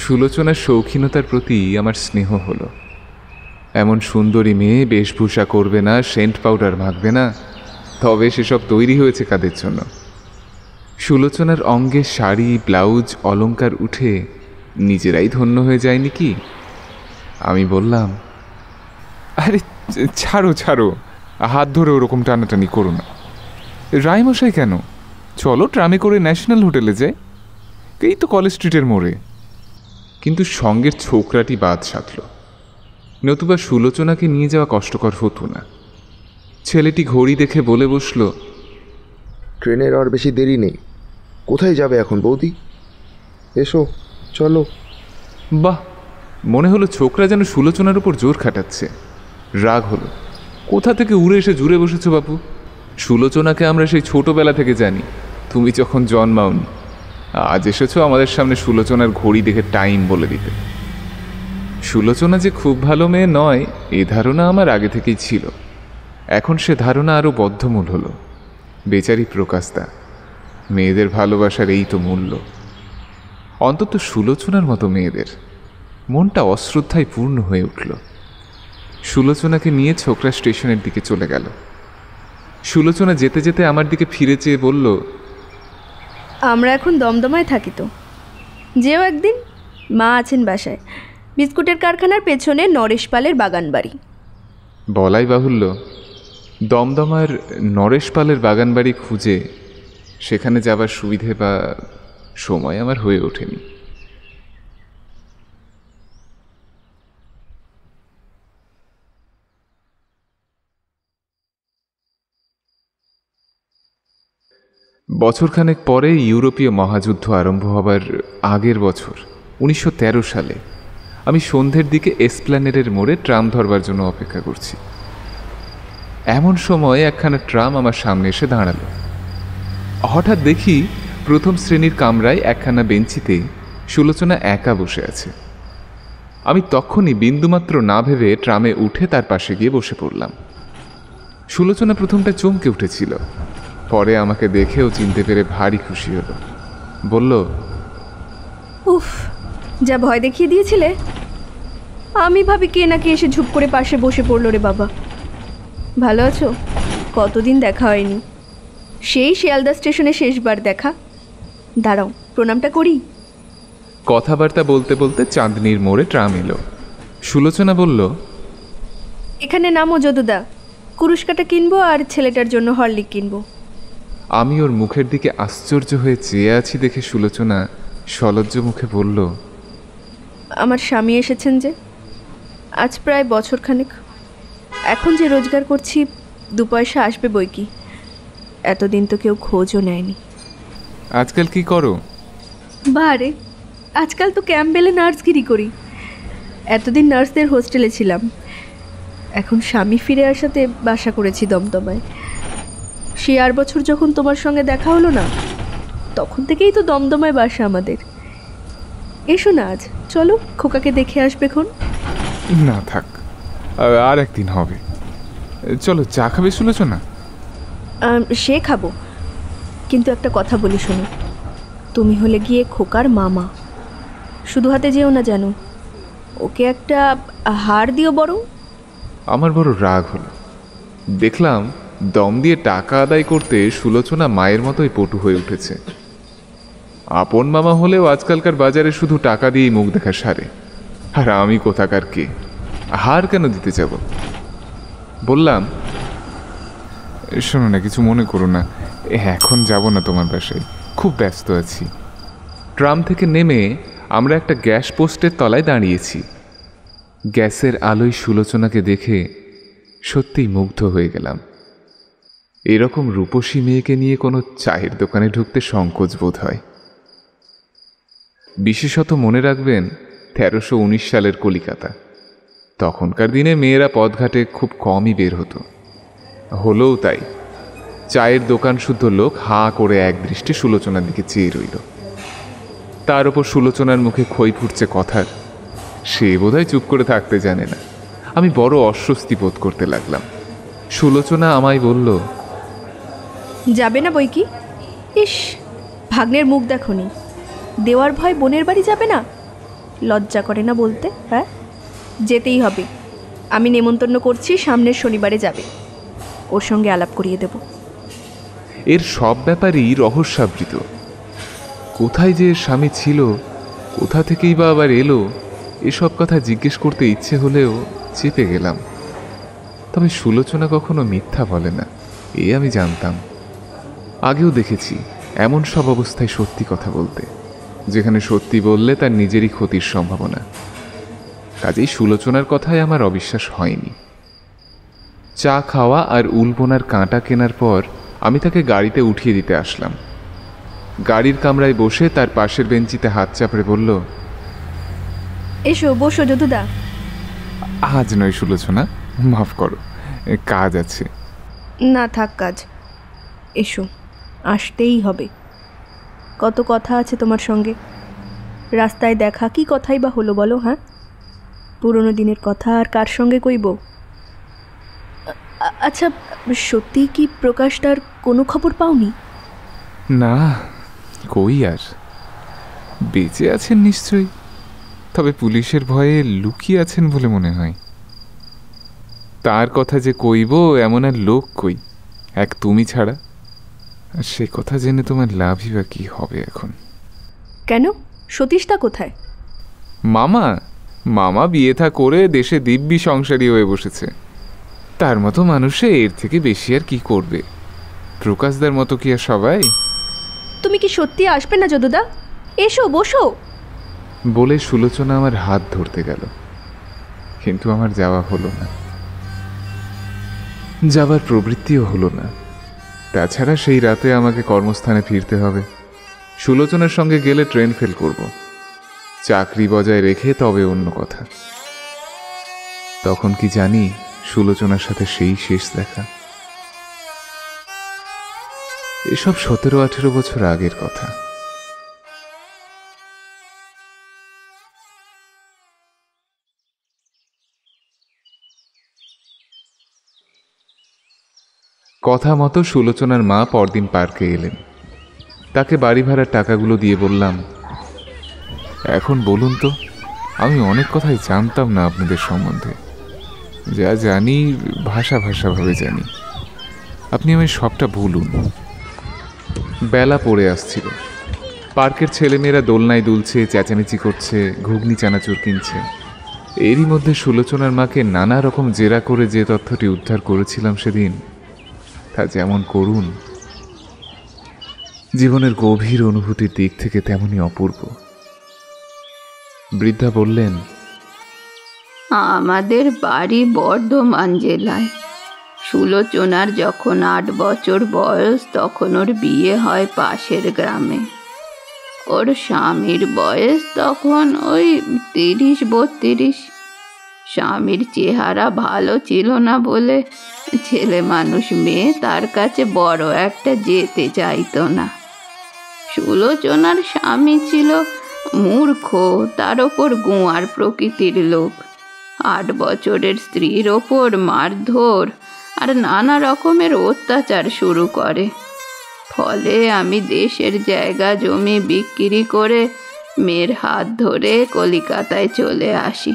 সুলোচনার শৌখিনতার প্রতি আমার স্নেহ হলো। এমন সুন্দরী মেয়ে বেশভূষা করবে না, সেন্ট পাউডার মাখবে না, তবে সেসব তৈরি হয়েছে কাদের জন্য? সুলোচনার অঙ্গে শাড়ি, ব্লাউজ, অলংকার উঠে নিজেরাই ধন্য হয়ে যায়নি কি? আমি বললাম, আরে ছাড়ো ছাড়ো, হাত ধরে ওরকম টানাটানি করো না। রায়মশাই কেন, চলো ট্রামে করে ন্যাশনাল হোটেলে যাই, এই তো কলেজ স্ট্রিটের মোড়ে। কিন্তু সঙ্গের ছোকরাটি বাদ সাধল, নতুবা সুলোচনাকে নিয়ে যাওয়া কষ্টকর হতো না। ছেলেটি ঘড়ি দেখে বলে বসল, ট্রেনের আর বেশি দেরি নেই, কোথায় যাবে এখন বৌদি? এসো চলো। বাহ, মনে হলো ছোকরা যেন সুলোচনার উপর জোর খাটাচ্ছে। রাগ হলো, কোথা থেকে উড়ে এসে জুড়ে বসেছো বাপু? সুলোচনাকে আমরা সেই ছোটবেলা থেকে জানি, তুমি যখন জন্মাওনি। আজ এসেছো আমাদের সামনে সুলোচনার ঘড়ি দেখে টাইম বলে দিতে। সুলোচনা যে খুব ভালো মেয়ে নয় এ ধারণা আমার আগে থেকেই ছিল, এখন সে ধারণা আরও বদ্ধমূল হলো। বেচারি প্রকাশদা, মেয়েদের ভালোবাসার এই তো মূল্য। অন্তত সুলোচনার মতো মেয়েদের। মনটা অশ্রদ্ধায় পূর্ণ হয়ে উঠল। সুলোচনাকে নিয়ে ছোকরা স্টেশনের দিকে চলে গেল। সুলোচনা যেতে যেতে আমার দিকে ফিরে চেয়ে বলল, আমরা এখন দমদমায় থাকি তো, যেও একদিন। মা আছেন বাসায়, বিস্কুটের কারখানার পেছনে নরেশ পালের বাগান বাড়ি। বলাই বাহুল্য, দমদমার নরেশ পালের বাগান বাড়ি খুঁজে সেখানে যাবার সুবিধে বা সময় আমার হয়ে ওঠেনি। বছরখানেক পরে ইউরোপীয় মহাযুদ্ধ আরম্ভ হবার আগের বছর 1913 সালে আমি সন্ধ্যের দিকে এসপ্ল্যানেডের মোড়ে ট্রাম ধরবার জন্য অপেক্ষা করছি। এমন সময় একখানা ট্রাম আমার সামনে এসে দাঁড়ালো। হঠাৎ দেখি প্রথম শ্রেণীর কামরায় একখানা বেঞ্চিতে সুলোচনা একা বসে আছে। আমি তখনই বিন্দুমাত্র না ভেবে ট্রামে উঠে তার পাশে গিয়ে বসে পড়লাম। সুলোচনা প্রথমটা চমকে উঠেছিল, পরে আমাকে দেখেও চিনতে পেরে ভারী খুশি হলো। বলল, উফ, যা ভয় দেখিয়ে দিয়েছিলে। আমি ভাবি কে নাকি এসে ঝুপ করে পাশে বসে পড়লো রে বাবা। ভালো আছো? কতদিন দেখা হয়নি, সেই শিয়ালদা স্টেশনে শেষবার দেখা। দাঁড়াও, প্রণামটা করি। কথাবার্তা বলতে বলতে চাঁদনির মোড়ে ট্রাম এলো। সুলোচনা বলল, এখানে নামো যদুদা, কুরুশকাটা কিনবো আর ছেলেটার জন্য হরলিক কিনবো। আমি ওর মুখের দিকে আশ্চর্য হয়ে চেয়ে আছি দেখে সুলোচনা সলজ্জ মুখে বলল, আমার স্বামী এসেছেন যে, আজ প্রায় বছরখানেক। এখন যে রোজগার করছি 2 পয়সা আসবে বই কি, এতদিন তো কেউ খোঁজও নেয়নি। আজকাল কি করো? বারে, আজকাল তো ক্যাম্পবেলে নার্সগিরি করি। এতদিন নার্সদের হোস্টেলে ছিলাম, এখন স্বামী ফিরে আসাতে বাসা করেছি দমদমায়। সে 8 বছর যখন তোমার সঙ্গে দেখা হলো না, তখন থেকেই তো দমদমায় বাসা আমাদের। এসো না আজ, চলো খোকাকে দেখে আসবে খন। না থাক, আর একদিন হবে। চলো, চা খাবে সুলোচনা? সে খাবো, কিন্তু একটা কথা বলি শোনো, তুমি হলে গিয়ে খোকার মামা, শুধু হাতে যেও না জানো, ওকে একটা হার দিও বরং। আমার বড় রাগ হলো। দেখলাম দম দিয়ে টাকা আদায় করতে সুলোচনা মায়ের মতোই পটু হয়ে উঠেছে। আপন মামা হলেও আজকালকার বাজারে শুধু টাকা দিয়েই মুখ দেখা সারে, আর আমি কোথাকার কে, হার কেন দিতে যাব? বললাম, শোনো না, কিছু মনে করো না, এখন যাব না তোমার বাসায়, খুব ব্যস্ত আছি। ট্রাম থেকে নেমে আমরা একটা গ্যাস পোস্টের তলায় দাঁড়িয়েছি। গ্যাসের আলোয় সুলোচনাকে দেখে সত্যিই মুগ্ধ হয়ে গেলাম। এরকম রূপসী মেয়েকে নিয়ে কোনো চায়ের দোকানে ঢুকতে সংকোচ বোধ হয়। বিশেষত মনে রাখবেন 1319 সালের কলিকাতা। তখনকার দিনে মেয়েরা পথঘাটে খুব কমই বের হতো। হলেও তাই, চায়ের দোকান শুদ্ধ লোক হাঁ করে এক দৃষ্টে সুলোচনার দিকে চেয়ে রইল। তার ওপর সুলোচনার মুখে খই ফুটছে কথার, সে বোধহয় চুপ করে থাকতে জানে না। আমি বড় অস্বস্তি বোধ করতে লাগলাম। সুলোচনা আমায় বলল, যাবে না বই কি? ইস, ভাগ্নের মুখ দেখনি, দেওয়ার ভয় বোনের বাড়ি যাবে না? লজ্জা করে না বলতে? হ্যাঁ, যেতেই হবে। আমি নেমন্তন্ন করছি, সামনের শনিবারে যাবে, ওর সঙ্গে আলাপ করিয়ে দেব। এর সব ব্যাপারই রহস্যাবৃত। কোথায় যে স্বামী ছিল, কোথা থেকেই বা আবার এলো, এসব কথা জিজ্ঞেস করতে ইচ্ছে হলেও চেপে গেলাম। তবে সুলোচনা কখনো মিথ্যা বলে না, এ আমি জানতাম। আগেও দেখেছি এমন সব অবস্থায় সত্যি কথা বলতে, যেখানে সত্যি বললে তার নিজেরই ক্ষতির সম্ভাবনা। কাজেই সুলোচনার কথায় আমার অবিশ্বাস হয়নি। চা খাওয়া আর উলবোনার কাঁটা কেনার পর আমি তাকে গাড়িতে উঠিয়ে দিতে আসলাম। গাড়ির কামরায় বসে তার পাশের বেঞ্চিতে হাত চাপড়ে বলল, এসো বসো যদুদা। আজ নয় সুলোচনা, মাফ করো, কাজ আছে। না থাক কাজ, এসো, আসতেই হবে। কত কথা আছে তোমার সঙ্গে। রাস্তায় দেখা, কি কথাই বা হলো বলো? হ্যাঁ, পুরনো দিনের কথা আর কার সঙ্গে কইব? আচ্ছা, সত্যি কি প্রকাশটার কোনো খবর পাওনি? না, কই আর। বেঁচে আছেন নিশ্চয়ই, তবে পুলিশের ভয়ে লুকিয়ে আছেন বলে মনে হয়। তার কথা যে কইব এমন আর লোক কই, এক তুমি ছাড়া। সে কথা জেনে তোমার লাভই বা কি হবে এখন? কেন, সতীশটা কোথায়? মামা মামা বিয়ে থা করে দেশে দিব্যি সংসারী হয়ে বসেছে। তার মতো মানুষে এর থেকে বেশি আর কি করবে? প্রকাশদার মতো কি আর সবাই? তুমি কি সত্যি আসবে না যদুদা? এসো বসো। বলে সুলোচনা আমার হাত ধরতে গেল, কিন্তু আমার যাওয়া হলো না, যাবার প্রবৃত্তিও হলো না। তাছাড়া সেই রাতে আমাকে কর্মস্থানে ফিরতে হবে। সুলোচনার সঙ্গে গেলে ট্রেন ফেল করব, চাকরি বজায় রেখে তবে অন্য কথা। তখন কি জানি সুলোচনার সাথে সেই শেষ দেখা। এসব 17-18 বছর আগের কথা। কথা মতো সুলোচনার মা পরদিন পার্কে এলেন। তাকে বাড়ি ভাড়ার টাকাগুলো দিয়ে বললাম, এখন বলুন তো, আমি অনেক কথাই জানতাম না আপনাদের সম্বন্ধে। যা জানি ভাষাভাবে জানি, আপনি আমায় সবটা বলুন। বেলা পড়ে আসছিল। পার্কের ছেলেমেয়েরা দোলনায় দুলছে, চেঁচামেচি করছে, ঘুগনি চানাচুর কিনছে। এরই মধ্যে সুলোচনার মাকে নানা রকম জেরা করে যে তথ্যটি উদ্ধার করেছিলাম সেদিন, তা যেমন করুণ, জীবনের গভীর অনুভূতির দিক থেকে তেমনি অপূর্ব। বৃদ্ধা বললেন, আমাদের বাড়ি বর্ধমান জেলায়। সুলোচনার যখন 8 বছর বয়স, তখন ওর বিয়ে হয় পাশের গ্রামে। ওর স্বামীর বয়স তখন ওই 30-32। স্বামীর চেহারা ভালো ছিল না বলে ছেলে মানুষ মেয়ে তার কাছে বড় একটা যেতে চাইতো না। সুলোচনার স্বামী ছিল মূর্খ, তার ওপর গোয়ার প্রকৃতির লোক। 8 বছরের স্ত্রীর ওপর মারধর আর নানা রকমের অত্যাচার শুরু করে। ফলে আমি দেশের জায়গা জমি বিক্রি করে মেয়ের হাত ধরে কলিকাতায় চলে আসি।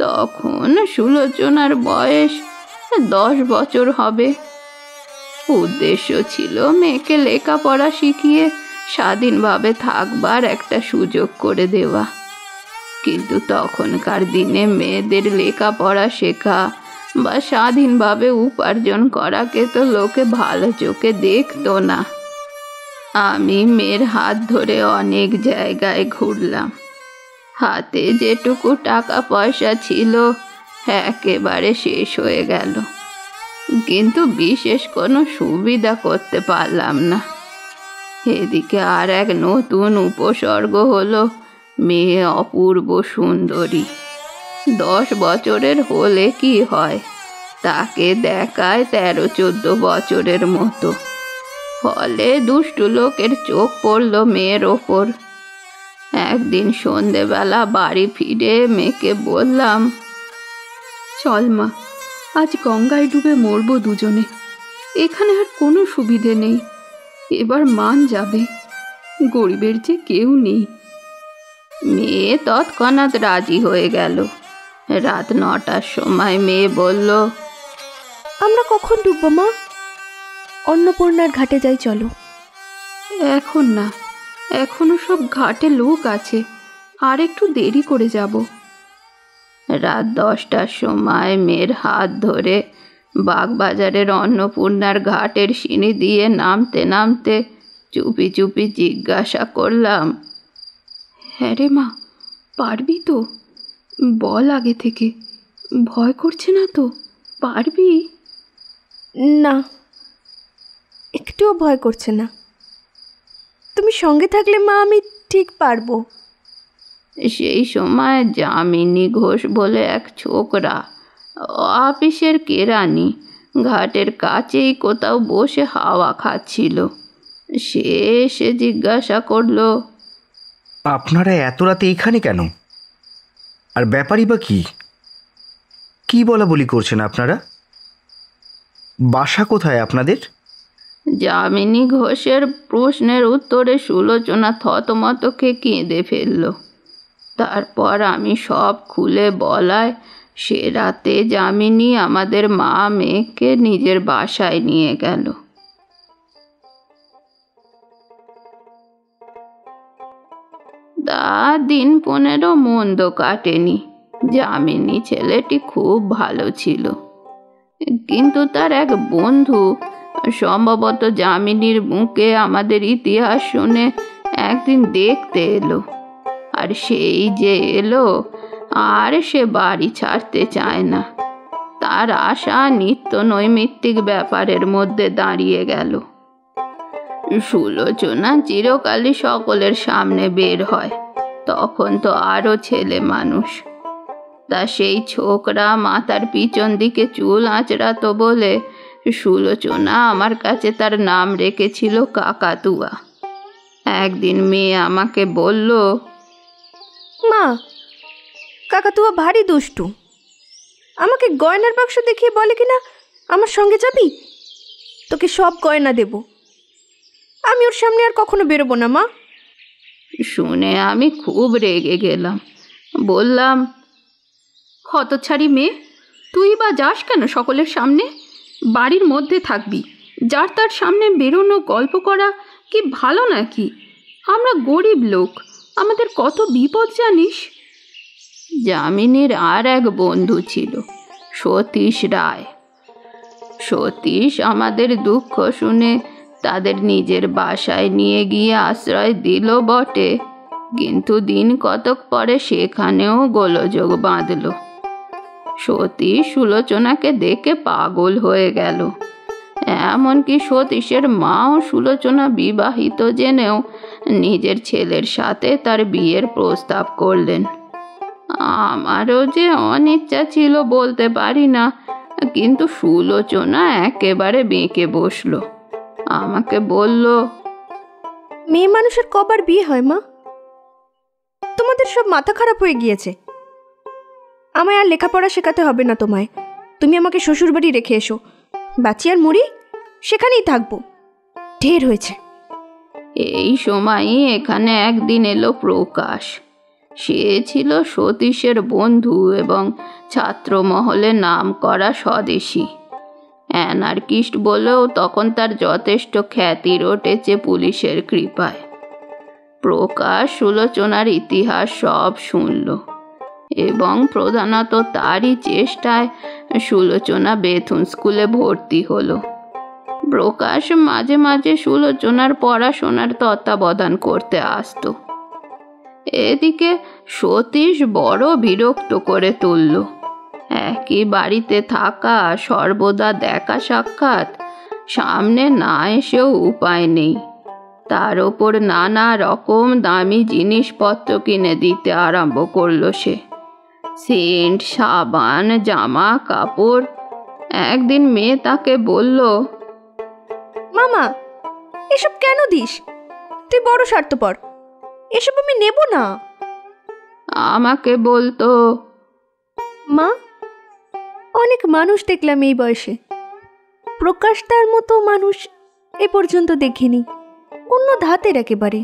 তখন সুলোচনার বয়স 10 বছর হবে। উদ্দেশ্য ছিল মেয়েকে লেখাপড়া শিখিয়ে স্বাধীনভাবে থাকবার একটা সুযোগ করে দেওয়া। কিন্তু তখনকার দিনে মেয়েদের লেখাপড়া শেখা বা স্বাধীনভাবে উপার্জন করাকে তো লোকে ভালো চোখে দেখতো না। আমি মেয়ের হাত ধরে অনেক জায়গায় ঘুরলাম। হাতে যেটুকু টাকা পয়সা ছিল একেবারে শেষ হয়ে গেল, কিন্তু বিশেষ কোনো সুবিধা করতে পারলাম না। এদিকে আর এক নতুন উপসর্গ হলো মেয়ে অপূর্ব সুন্দরী। 10 বছরের হলে কি হয়, তাকে দেখায় 13-14 বছরের মতো। ফলে দুষ্টু লোকের চোখ পড়ল মেয়ের ওপর। একদিন সন্ধেবেলা বাড়ি ফিরে মেয়েকে বললাম, চল মা, আজ গঙ্গায় ডুবে মরবো দুজনে। এখানে আর কোনো সুবিধে নেই, এবার মান যাবে, গরিবের যে কেউ নেই। মেয়ে তৎক্ষণাৎ রাজি হয়ে গেল। রাত 9টার সময় মেয়ে বলল, আমরা কখন ডুববো মা? অন্নপূর্ণার ঘাটে যাই চলো। এখন না, এখনো সব ঘাটে লোক আছে, আর একটু দেরি করে যাব। রাত 10টার সময় মেয়ের হাত ধরে বাগবাজারের অন্নপূর্ণার ঘাটের সিঁড়ি দিয়ে নামতে নামতে চুপি চুপি জিজ্ঞাসা করলাম, হ্যাঁ রে মা, পারবি তো? বল আগে থেকে, ভয় করছে না তো? পারবি? না, একটুও ভয় করছে না। তুমি সঙ্গে থাকলে মা আমি ঠিক পারবো। সেই সময় যামিনী ঘোষ বলে এক ছোকরা, অফিসের কেরানি, ঘাটের কাছেই কোথাও বসে হাওয়া খাচ্ছিল। সে এসে জিজ্ঞাসা করলো, আপনারা এত রাতে এখানে কেন? আর ব্যাপারই বা কি? কি বলা বলি করছেন আপনারা? বাসা কোথায় আপনাদের? যামিনী ঘোষের প্রশ্নের উত্তরে সুলোচনা থতমত খেয়ে কেঁদে ফেলল। তারপর আমি সব খুলে বলায় সে রাতে যামিনী আমাদের মা মেয়েকে নিজের বাসায় নিয়ে গেল। তা দিন 15 মন্দ কাটেনি। যামিনী ছেলেটি খুব ভালো ছিল, কিন্তু তার এক বন্ধু সম্ভবত যামিনীর মুখে আমাদের ইতিহাস শুনে একদিন দেখতে এলো। আর সেই যে এলো, আর সে বাড়ি ছাড়তে চায় না। তার আশা নিত্য নৈমিত্তিক ব্যাপারের মধ্যে দাঁড়িয়ে গেল। সুলোচনা চিরকালই সকলের সামনে বের হয়, তখন তো আরও ছেলে মানুষ। তা সেই ছোকরা মাথার পিছন দিকে চুল আঁচড়াতো বলে সুলোচনা আমার কাছে তার নাম রেখেছিল কাকাতুয়া। একদিন মেয়ে আমাকে বলল, মা, কাকাতুয়া ভারী দুষ্টু। আমাকে গয়নার বাক্স দেখিয়ে বলে কিনা আমার সঙ্গে যাবি, তোকে সব গয়না দেব। আমি ওর সামনে আর কখনো বেরোবো না মা। শুনে আমি খুব রেগে গেলাম। বললাম, হতচ্ছাড়ি মেয়ে, তুই বা যাস কেন সকলের সামনে? বাড়ির মধ্যে থাকবি, যার তার সামনে বেরোনো গল্প করা কি ভালো নাকি? আমরা গরিব লোক, আমাদের কত বিপদ জানিস? যামিনীর আর এক বন্ধু ছিল, সতীশ রায়। সতীশ আমাদের দুঃখ শুনে তাদের নিজের বাসায় নিয়ে গিয়ে আশ্রয় দিল বটে, কিন্তু দিন কতক পরে সেখানেও গোলযোগ বাঁধল। সতীশ সুলোচনাকে দেখে পাগল হয়ে গেল। এমনকি সতীশের মাও সুলোচনা বিবাহিত জেনেও নিজের ছেলের সাথে তার বিয়ের প্রস্তাব করলেন। আমারও যে অনিচ্ছা ছিল বলতে পারি না, কিন্তু সুলোচনা একেবারে বেঁকে বসলো। আমাকে বলল, মেয়ে মানুষের কবার বিয়ে হয় মা? তোমাদের সব মাথা খারাপ হয়ে গিয়েছে। আমায় আর লেখাপড়া শেখাতে হবে না তোমায়। তুমি আমাকে শ্বশুরবাড়ি রেখে এসো, বাঁচি আর মরি সেখানেই থাকবো। ঢের হয়েছে। এই সময়ই এখানে একদিন এলো প্রকাশ। সে ছিল সতীশের বন্ধু এবং ছাত্রমহলে নাম করা স্বদেশী। অ্যানার্কিস্ট বলেও তখন তার যথেষ্ট খ্যাতি রটেছে পুলিশের কৃপায়। প্রকাশ সুলোচনার ইতিহাস সব শুনল এবং প্রধানত তারই চেষ্টায় সুলোচনা বেথুন স্কুলে ভর্তি হলো। প্রকাশ মাঝে মাঝে সুলোচনার পড়াশোনার তত্ত্বাবধান করতে আসতো। এদিকে সতীশ বড় বিরক্ত করে তুলল। একই বাড়িতে থাকা, সর্বদা দেখা সাক্ষাৎ, সামনে না এসেও উপায় নেই। তার ওপর নানা রকম দামি জিনিসপত্র কিনে দিতে আরম্ভ করলো সে। সেন্ট, সাবান, জামা কাপড়। একদিন মেয়ে তাকে বলল, মামা, এসব কেন দিস? তুই বড় স্বার্থপর, এসব আমি নেব না। আমাকে বলতো, মা, অনেক মানুষ দেখলাম এই বয়সে, প্রকাশ তার মতো মানুষ এ পর্যন্ত দেখিনি। অন্য ধাতের একেবারে।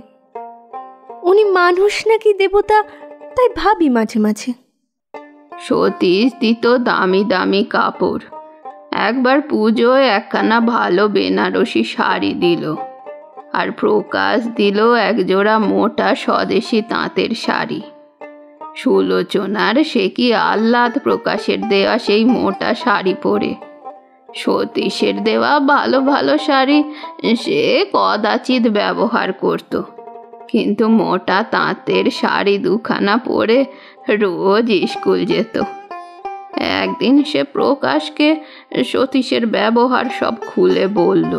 উনি মানুষ নাকি দেবতা তাই ভাবি মাঝে মাঝে। সতীশ দিত দামি দামি কাপড়। একবার পুজোয় একখানা ভালো বেনারসি শাড়ি দিল, আর প্রকাশ দিল একজোড়া মোটা স্বদেশি তাঁতের শাড়ি। সুলোচনার সে কি আহ্লাদ প্রকাশের দেওয়া সেই মোটা শাড়ি পরে। সতীশের দেওয়া ভালো ভালো শাড়ি সে কদাচিৎ ব্যবহার করত, কিন্তু মোটা তাঁতের শাড়ি দুখানা পরে রোজ স্কুল যেত। একদিন সে প্রকাশকে সতীশের ব্যবহার সব খুলে বলল।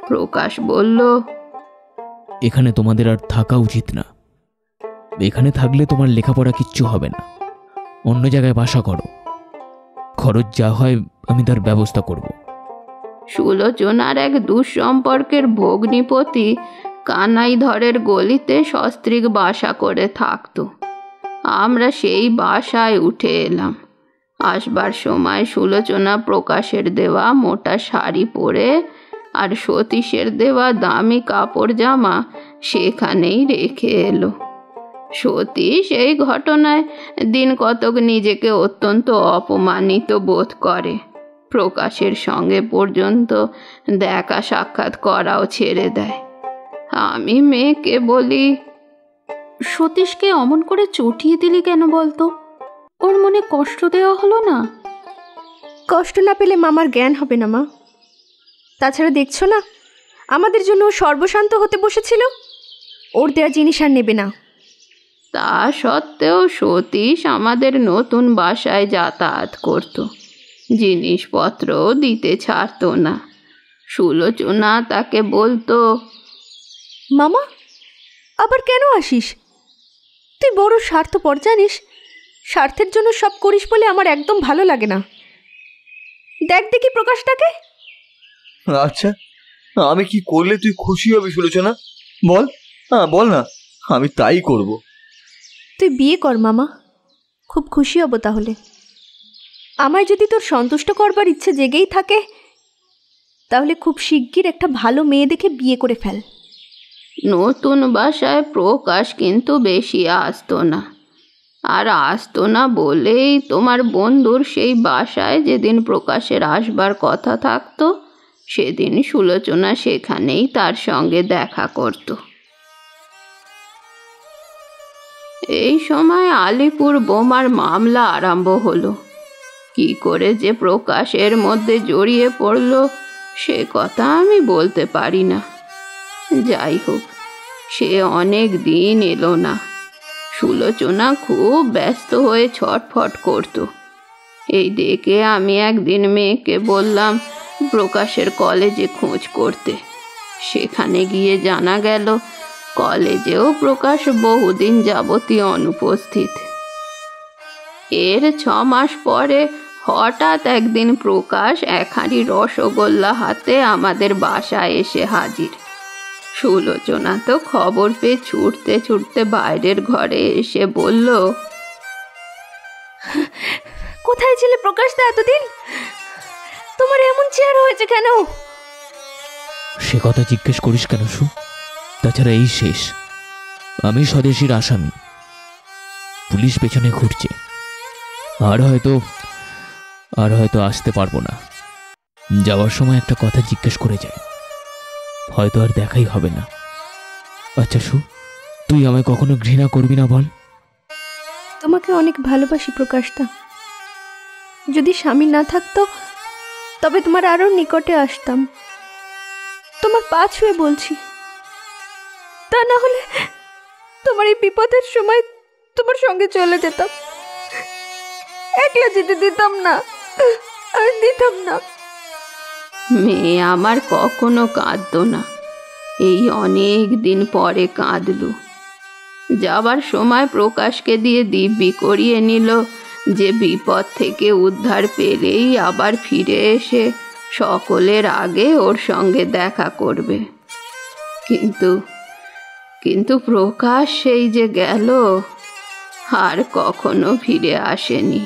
প্রকাশ বলল, এখানে তোমাদের আর থাকা উচিত না। এখানে থাকলে তোমার লেখাপড়া কিচ্ছু হবে না। অন্য জায়গায় বাসা করো, খরচ যা হয় আমি তার ব্যবস্থা করব। সুলোচনার এক দুঃসম্পর্কের ভগ্নিপতি কানাইধরের গলিতে সস্ত্রীক বাসা করে থাকত। আমরা সেই বাসায় উঠে এলাম। আসবার সময় সুলোচনা প্রকাশের দেওয়া মোটা শাড়ি পরে আর সতীশের দেওয়া দামি কাপড় জামা সেখানেই রেখে এলো। সতীশ এই ঘটনায় দিন কতক নিজেকে অত্যন্ত অপমানিত বোধ করে। প্রকাশের সঙ্গে পর্যন্ত দেখা সাক্ষাৎ করাও ছেড়ে দেয়। আমি মেয়েকে বলি, সতীশকে অমন করে চটিয়ে দিলি কেন বলতো? ওর মনে কষ্ট দেওয়া হলো না? কষ্ট না পেলে মামার জ্ঞান হবে না মা। তাছাড়া দেখছো না, আমাদের জন্য ও সর্বশান্ত হতে বসেছিল। ওর দেওয়া জিনিস আর নেবে না। তা সত্ত্বেও সতীশ আমাদের নতুন বাসায় যাতায়াত করত, জিনিসপত্র দিতে ছাড়ত না। সুলোচনা তাকে বলতো, মামা, আবার কেন আসিস? তুই বড় স্বার্থপর জানিস। স্বার্থের জন্য সব করিস বলে আমার একদম ভালো লাগে না। দেখ দেখি প্রকাশটাকে। আচ্ছা, আমি কি করলে তুই খুশি হবি সুলোচনা? বল, বল না, আমি তাই করব। তুই বিয়ে কর মামা, খুব খুশি হব তাহলে। আমায় যদি তোর সন্তুষ্ট করবার ইচ্ছে জেগেই থাকে, তাহলে খুব শিগগির একটা ভালো মেয়ে দেখে বিয়ে করে ফেল। নতুন বাসায় প্রকাশ কিন্তু বেশি আসতো না। আর আসতো না বলেই তোমার বন্ধুর সেই বাসায় যেদিন প্রকাশের আসবার কথা থাকতো, সেদিন সুলোচনা সেখানেই তার সঙ্গে দেখা করত। এই সময় আলিপুর বোমার মামলা আরম্ভ হলো। কি করে যে প্রকাশের মধ্যে জড়িয়ে পড়ল সে কথা আমি বলতে পারি না। যাই হোক, সে অনেক দিন এলো না। সুলোচনা খুব ব্যস্ত হয়ে ছটফট করত। এই দেখে আমি একদিন মেয়েকে বললাম প্রকাশের কলেজে খোঁজ করতে। সেখানে গিয়ে জানা গেল কলেজেও প্রকাশ বহুদিন যাবতীয় অনুপস্থিত। এর 6 মাস পরে হঠাৎ একদিন প্রকাশ এক হাঁড়ি রসগোল্লা হাতে আমাদের বাসায় এসে হাজির। সুলোচনা তো খবর পেয়ে ছুটতে ছুটতে বাইরের ঘরে এসে বলল, কোথায় ছিলে প্রকাশদা এতদিন? তোমার এমন চেহারা হয়েছে কেন? সে কথা জিজ্ঞেস করিস কেন সু? তাছাড়া এই শেষ, আমি স্বদেশীর আসামি। পুলিশ পেছনে ঘুরছে। আর হয়তো আসতে পারবো না। যাওয়ার সময় একটা কথা জিজ্ঞেস করে যায়, হয়তো আর দেখাই হবে না। আচ্ছা সু, তুই আমায় কখনো ঘৃণা করবি না বল? তোমাকে অনেক ভালোবাসি প্রকাশদা। যদি স্বামী না থাকতো তবে তোমার আরও নিকটে আসতাম, তোমার পা ছুঁয়ে বলছি। তা না হলে তোমার এই বিপদের সময় তোমার সঙ্গে চলে যেতাম, একলা যেতে দিতাম না, আর দিতাম না। মেয়ে আমার কখনো কাঁদতো না, এই অনেক দিন পরে কাঁদলো। যাবার সময় প্রকাশকে দিয়ে দিব্যি করিয়ে নিল যে বিপদ থেকে উদ্ধার পেলেই আবার ফিরে এসে সকলের আগে ওর সঙ্গে দেখা করবে। কিন্তু প্রকাশ সেই যে গেল, আর কখনো ফিরে আসেনি।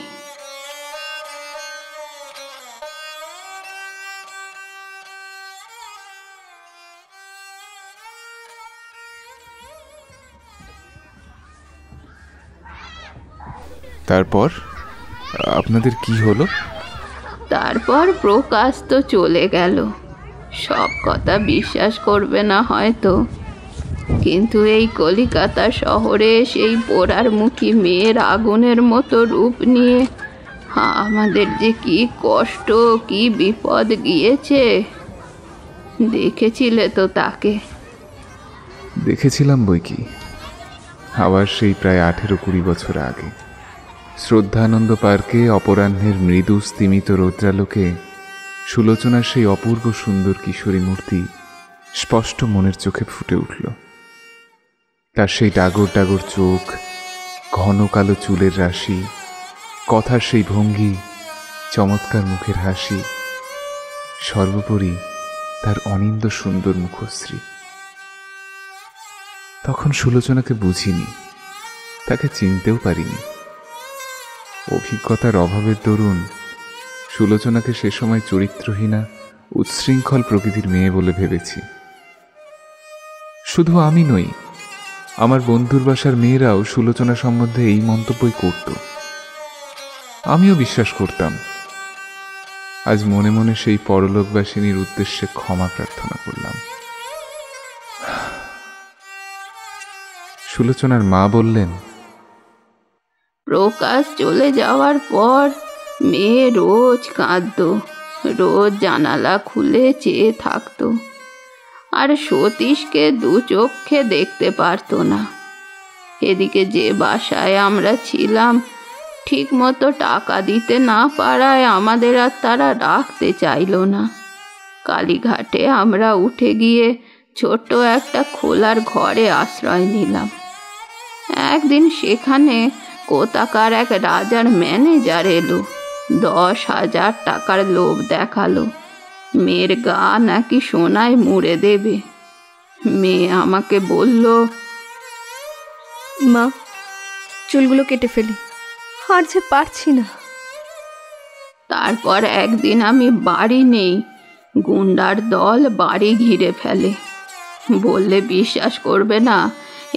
তারপর আপনাদের কি হলো? তারপর প্রকাশ তো চলে গেল। সব কথা বিশ্বাস করবে না হয়তো, কিন্তু এই কলিকাতা শহরে সেই পোড়ার মুখী মেয়ের আগুনের মতো রূপ নিয়ে আমাদের যে কি কষ্ট, কি বিপদ গিয়েছে। দেখেছিলে তো তাকে? দেখেছিলাম বই কি, আবার সেই প্রায় 18-20 বছর আগে শ্রদ্ধানন্দ পার্কে অপরাহ্নের মৃদু স্তিমিত রৌদ্রালোকে সুলোচনার সেই অপূর্ব সুন্দর কিশোরী মূর্তি স্পষ্ট মনের চোখে ফুটে উঠল। তার সেই ডাগর ডাগর চোখ, ঘন কালো চুলের রাশি, কথার সেই ভঙ্গি, চমৎকার মুখের হাসি, সর্বোপরি তার অনিন্দ সুন্দর মুখশ্রী। তখন সুলোচনাকে বুঝিনি, তাকে চিনতেও পারিনি। অভিজ্ঞতার অভাবের দরুন সুলোচনাকে সে সময় চরিত্রহীনা, উচ্ছৃঙ্খল প্রকৃতির মেয়ে বলে ভেবেছি। শুধু আমি নই, আমার বন্ধুর বাসার মেয়েরাও সুলোচনা সম্বন্ধে এই মন্তব্যই করত। আমিও বিশ্বাস করতাম। আজ মনে মনে সেই পরলোকবাসিনীর উদ্দেশ্যে ক্ষমা প্রার্থনা করলাম। সুলোচনার মা বললেন, প্রকাশ চলে যাওয়ার পর মেয়ে রোজ কাঁদতো, রোজ জানালা খুলে চেয়ে থাকতো, আর সতীশকে দু চোখে দেখতে পারতো না। এদিকে যে বাসায় আমরা ছিলাম ঠিক মতো টাকা দিতে না পারায় আমাদের আর তারা রাখতে চাইল না। কালীঘাটে আমরা উঠে গিয়ে ছোট্ট একটা খোলার ঘরে আশ্রয় নিলাম। একদিন সেখানে কোথাকার এক রাজার ম্যানেজার এলো, 10,000 টাকার লোভ দেখালো, মেয়ের গা নাকি সোনায় মুড়ে দেবে। মেয়ে আমাকে বলল, মা, চুলগুলো কেটে ফেলি, আর যে পারছি না। তারপর একদিন আমি বাড়ি নেই, গুন্ডার দল বাড়ি ঘিরে ফেলে। বললে বিশ্বাস করবে না,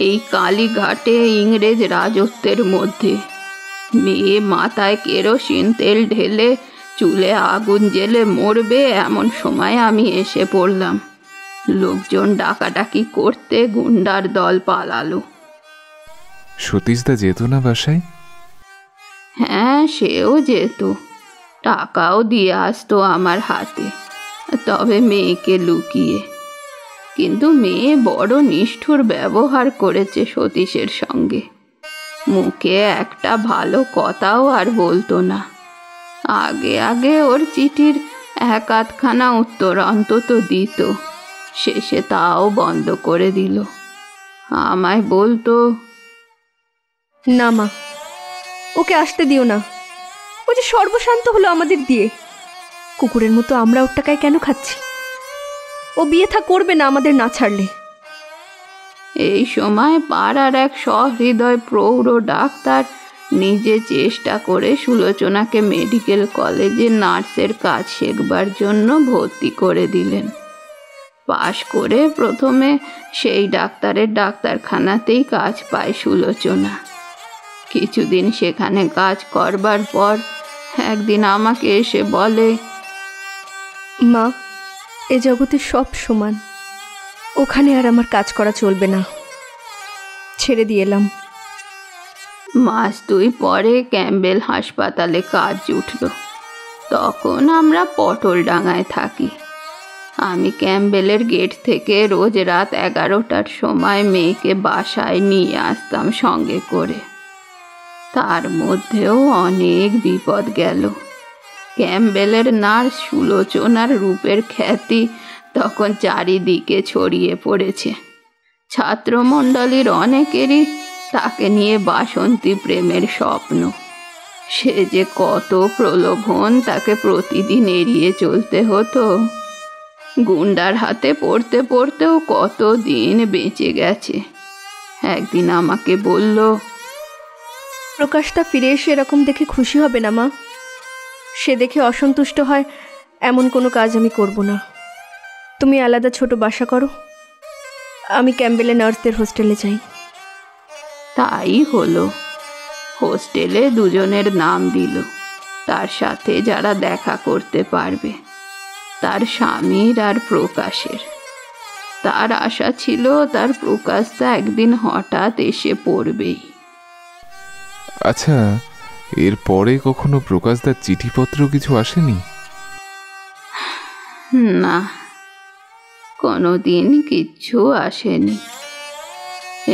এই কালীঘাটে ইংরেজ রাজত্বের মধ্যে। মেয়ে মাথায় কেরোসিন তেল ঢেলে চুলে আগুন জ্বেলে মরবে এমন সময় আমি এসে পড়লাম। লোকজন ডাকাডাকি করতে গুন্ডার দল পালালো। সতীশদা যেত না বাসায়? হ্যাঁ, সেও যেত, টাকাও দিয়ে আসতো আমার হাতে, তবে মেয়েকে লুকিয়ে। কিন্তু মেয়ে বড় নিষ্ঠুর ব্যবহার করেছে সতীশের সঙ্গে। মুখে একটা ভালো কথাও আর বলতো না। আগে আগে ওর চিঠির 1-8খানা উত্তর অন্তত দিত, শেষে তাও বন্ধ করে দিল। আমায় বলতো, না মা, ওকে আসতে দিও না। ও যে সর্বশান্ত হলো আমাদের দিয়ে, কুকুরের মতো আমরা ওর টাকায় কেন খাচ্ছি? ও বিয়ে থা করবে না আমাদের না ছাড়লে। এই সময় পাড়ার এক সহৃদয় প্রৌঢ় ডাক্তার নিজে চেষ্টা করে সুলোচনাকে মেডিকেল কলেজে নার্সের কাজ শেখবার জন্য ভর্তি করে দিলেন। পাশ করে প্রথমে সেই ডাক্তারের ডাক্তারখানাতেই কাজ পায় সুলোচনা। কিছুদিন সেখানে কাজ করবার পর একদিন আমাকে এসে বলে, মা, এ জগতে সব সমান, ওখানে আর আমার কাজ করা চলবে না, ছেড়ে দিয়ে এলাম। মাস 2 পরে ক্যাম্বেল হাসপাতালে কাজ উঠল। তখন আমরা পটলডাঙায় থাকি। আমি ক্যাম্পবেলের গেট থেকে রোজ রাত 11টার সময় মেয়েকে বাসায় নিয়ে আসতাম সঙ্গে করে। তার মধ্যেও অনেক বিপদ গেল। ক্যাম্পবেলের নার্স সুলোচনার রূপের খ্যাতি তখন চারিদিকে ছড়িয়ে পড়েছে। ছাত্রমণ্ডলীর অনেকেরই তাকে নিয়ে বাসন্তী প্রেমের স্বপ্ন। সে যে কত প্রলোভন, তাকে প্রতিদিন এড়িয়ে চলতে হতো। গুন্ডার হাতে পড়তে পড়তেও কত দিন বেঁচে গেছে। একদিন আমাকে বলল, প্রকাশটা ফিরে এসে এরকম দেখে খুশি হবে না মা। সে দেখে অসন্তুষ্ট হয় এমন কোনো কাজ আমি করব না। তুমি আলাদা ছোট বাসা করো, আমি ক্যাম্পবেলে নার্সদের হোস্টেলে যাই। তাই হলো। হোস্টেলে দুজনের নাম দিল, তার সাথে যারা দেখা করতে পারবে, তার স্বামীর আর প্রকাশের। তার আশা ছিল তার প্রকাশটা একদিন হঠাৎ এসে পড়বেই। আচ্ছা, এরপরে কখনো প্রকাশদার চিঠিপত্র কিছু আসেনি? না, কোনোদিন কিচ্ছু আসেনি।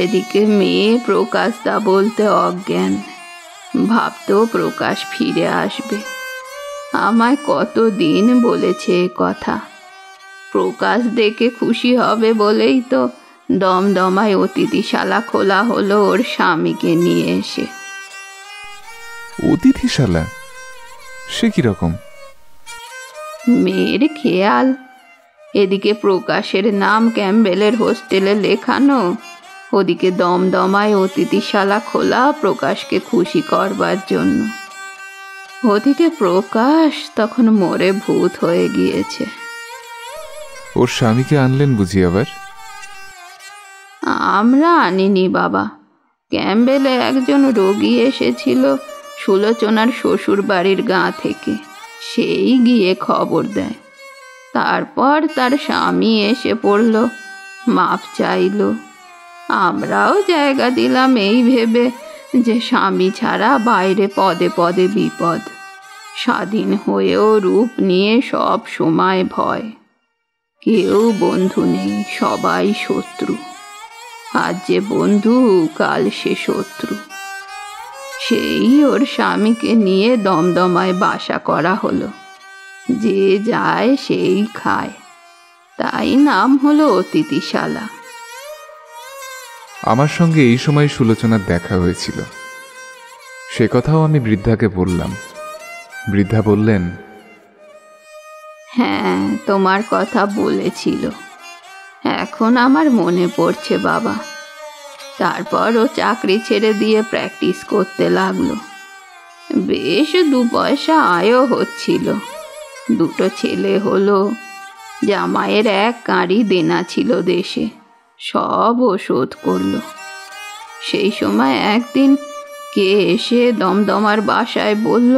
এদিকে মেয়ে প্রকাশদা বলতে অজ্ঞান। ভাবতো প্রকাশ ফিরে আসবে। আমায় কতদিন বলেছে এ কথা। প্রকাশ দেখে খুশি হবে বলেই তো দমদমায় অতিথিশালা খোলা হলো ওর স্বামীকে নিয়ে এসে। অতিথিশালা? সে কিরকম? মেয়ের খেয়াল। এদিকে প্রকাশের নাম ক্যাম্পবেলের হোস্টেলে লেখানো, ওদিকে দমদমায় অতিথিশালা খোলা প্রকাশকে খুশি করবার জন্য। ওদিকে প্রকাশ তখন মরে ভূত হয়ে গিয়েছে। ওর স্বামীকে আনলেন বুঝি আবার? আমরা আনিনি বাবা। ক্যাম্পবেলে একজন রোগী এসেছিল সুলোচনার শ্বশুর বাড়ির গাঁ থেকে, সেই গিয়ে খবর দেয়। তারপর তার স্বামী এসে পড়ল, মাপ চাইল। আমরাও জায়গা দিলাম এই ভেবে যে স্বামী ছাড়া বাইরে পদে পদে বিপদ। স্বাধীন হয়েও রূপ নিয়ে সব সময় ভয়। কেউ বন্ধু নেই, সবাই শত্রু। আজ যে বন্ধু, কাল সে শত্রু। সেই ওর স্বামীকে নিয়ে দমদমায় বাসা করা হলো। যে যায় সেই খায়, তাই নাম হলো অতিথিশালা। আমার সঙ্গে এই সময় সুলোচনার দেখা হয়েছিল, সে কথাও আমি বৃদ্ধাকে বললাম। বৃদ্ধা বললেন, হ্যাঁ, তোমার কথা বলেছিল। এখন আমার মনে পড়ছে বাবা। তারপর ও চাকরি ছেড়ে দিয়ে প্র্যাকটিস করতে লাগলো। বেশ 2 পয়সা আয়ও হচ্ছিল। 2 ছেলে হলো। জামাইয়ের 1 কাঁড়ি দেনা ছিল দেশে, সব ও শোধ করল। সেই সময় একদিন কে এসে দমদমার বাসায় বলল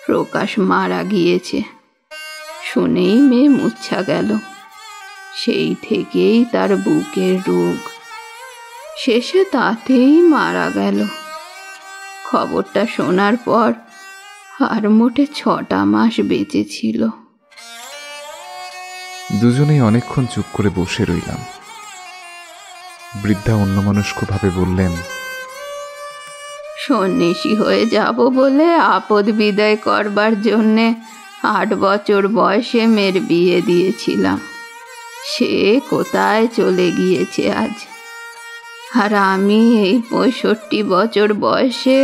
প্রকাশ মারা গিয়েছে। শুনেই মেয়ে মূর্ছা গেল। সেই থেকেই তার বুকের রোগ, শেষে তাতেই মারা গেল। খবরটা শোনার পর আর মোটে 6টা মাস বেঁচে ছিল। দুজনেই অনেকক্ষণ চুপ করে বসে রইলাম। বৃদ্ধা অন্যমনস্কভাবে বললেন, সন্ন্যাসী হয়ে যাব বলে আপদ বিদায় করবার জন্যে 8 বছর বয়সে মেয়ের বিয়ে দিয়েছিলাম। সে কোথায় চলে গিয়েছে আজ। আর আমি এই 65 বছর বয়সে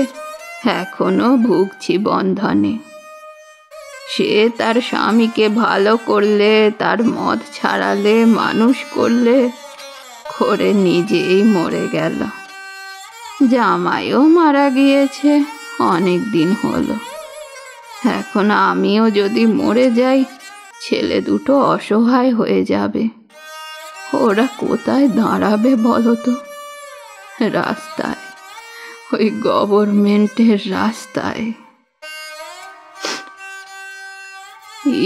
এখনো ভুগছি বন্ধনে। সে তার স্বামীকে ভালো করলে, তার মদ ছাড়ালে, মানুষ করলে, করে নিজেই মরে গেল। জামাইও মারা গিয়েছে অনেক দিন হলো। এখন আমিও যদি মরে যাই, ছেলে দুটো অসহায় হয়ে যাবে। ওরা কোথায় দাঁড়াবে বলো তো? রাস্তায়, ওই গভর্নমেন্টের রাস্তায়।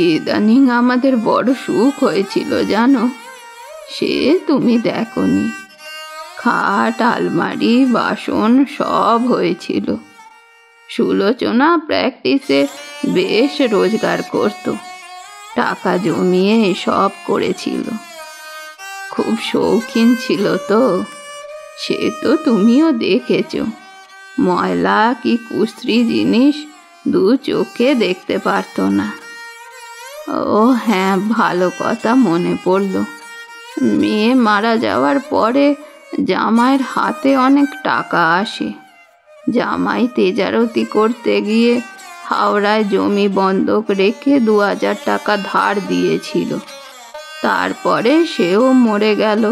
ইদানিং আমাদের বড় সুখ হয়েছিল জানো, সে তুমি দেখনি। খাট, আলমারি, বাসন সব হয়েছিল। সুলোচনা প্র্যাকটিসে বেশ রোজগার করত, টাকা জমিয়ে সব করেছিল। খুব শৌখিন ছিল তো, সে তো তুমিও দেখেছ। ময়লা কি কুস্ত্রি জিনিস দু চোখে দেখতে পারতো না। ও হ্যাঁ, ভালো কথা মনে পড়ল। মেয়ে মারা যাওয়ার পরে জামাইয়ের হাতে অনেক টাকা আসে। জামাই তেজারতি করতে গিয়ে হাওড়ায় জমি বন্ধক রেখে 2000 টাকা ধার দিয়েছিল। তারপরে সেও মরে গেল।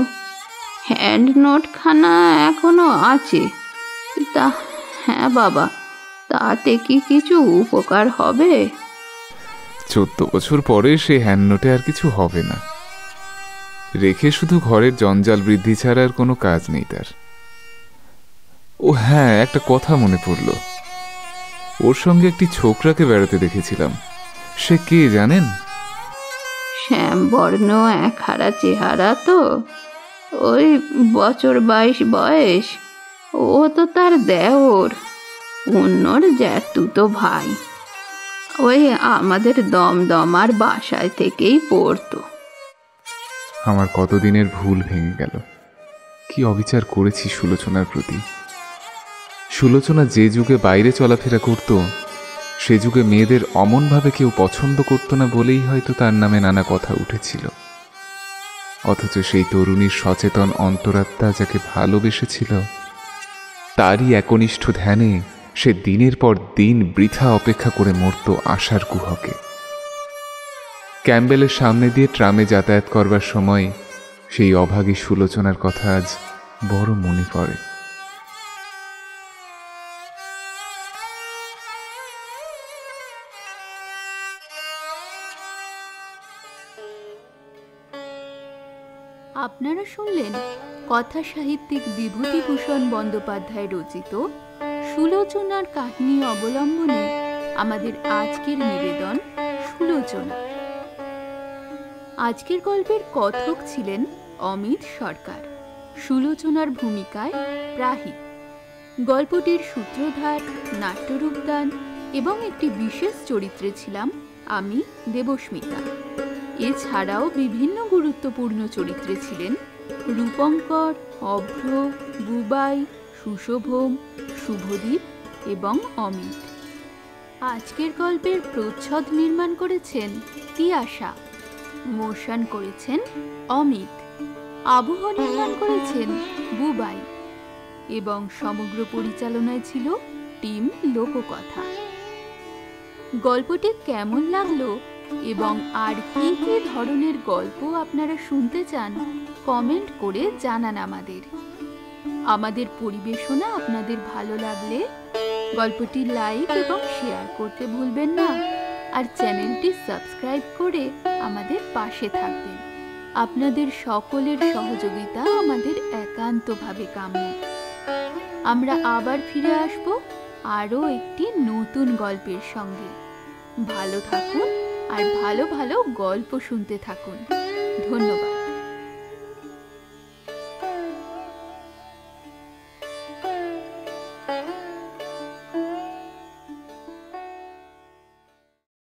হ্যান্ড নোটখানা এখনো আছে। তা হ্যাঁ বাবা, তাতে কি কিছু উপকার হবে? 14 বছর পরে সে হ্যান্ড নোটে আর কিছু হবে না। রেখে শুধু ঘরের জঞ্জাল বৃদ্ধি ছাড়া আর কোনো কাজ নেই তার। ও হ্যাঁ, একটা কথা মনে পড়ল। ওর সঙ্গে একটি ছোকরাকে বেড়াতে দেখেছিলাম। সে কে জানেন? শ্যামবর্ণ একহারা চেহারা তো, ওই বছর 22 বয়স। ও তো তার দেওর, অন্যর জ্যাঠতুতো ভাই। ওই আমাদের দমদমার বাসায় থেকেই পড়তো। আমার কতদিনের ভুল ভেঙে গেল। কি অবিচার করেছি সুলোচনার প্রতি। সুলোচনা যে যুগে বাইরে চলাফেরা করত, সে যুগে মেয়েদের অমনভাবে কেউ পছন্দ করত না বলেই হয়তো তার নামে নানা কথা উঠেছিল। অথচ সেই তরুণীর সচেতন অন্তরাত্মা যাকে ভালোবেসেছিল, তারই একনিষ্ঠ ধ্যানে সে দিনের পর দিন বৃথা অপেক্ষা করে মরত আশার কুহকে। ক্যাম্বেলের সামনে দিয়ে ট্রামে যাতায়াত করবার সময় সেই অভাগী সুলোচনার কথা আজ বড় মনে পড়ে। আপনারা শুনলেন কথা সাহিত্যিক বিভূতিভূষণ বন্দ্যোপাধ্যায় রচিত সুলোচনার কাহিনী অবলম্বনে আমাদের আজকের নিবেদন সুলোচনা। আজকের গল্পের কথক ছিলেন অমিত সরকার, সুলোচনার ভূমিকায় প্রাহি। গল্পটির সূত্রধার, নাট্যরূপদান এবং একটি বিশেষ চরিত্রে ছিলাম আমি, দেবস্মিতা। এছাড়াও বিভিন্ন গুরুত্বপূর্ণ চরিত্রে ছিলেন রূপঙ্কর, অভ্র, বুবাই, সুশোভম, শুভদীপ এবং অমিত। আজকের গল্পের প্রচ্ছদ নির্মাণ করেছেন তিয়াশা, মোশন করেছেন অমিত, আবহ নির্মাণ করেছেন বুবাই এবং সমগ্র পরিচালনায় ছিল টিম লোককথা। গল্পটি কেমন লাগলো এবং আর কি কি ধরনের গল্প আপনারা শুনতে চান কমেন্ট করে জানান আমাদের পরিবেশনা আপনাদের ভালো লাগলে গল্পটি লাইক এবং শেয়ার করতে ভুলবেন না, আর চ্যানেলটি সাবস্ক্রাইব করে আমাদের পাশে থাকবেন। আপনাদের সকলের সহযোগিতা আমাদের একান্তভাবে কাম্য। আমরা আবার ফিরে আসব আরও একটি নতুন গল্পের সঙ্গে। ভালো থাকুন আর ভালো ভালো গল্প শুনতে থাকুন। ধন্যবাদ।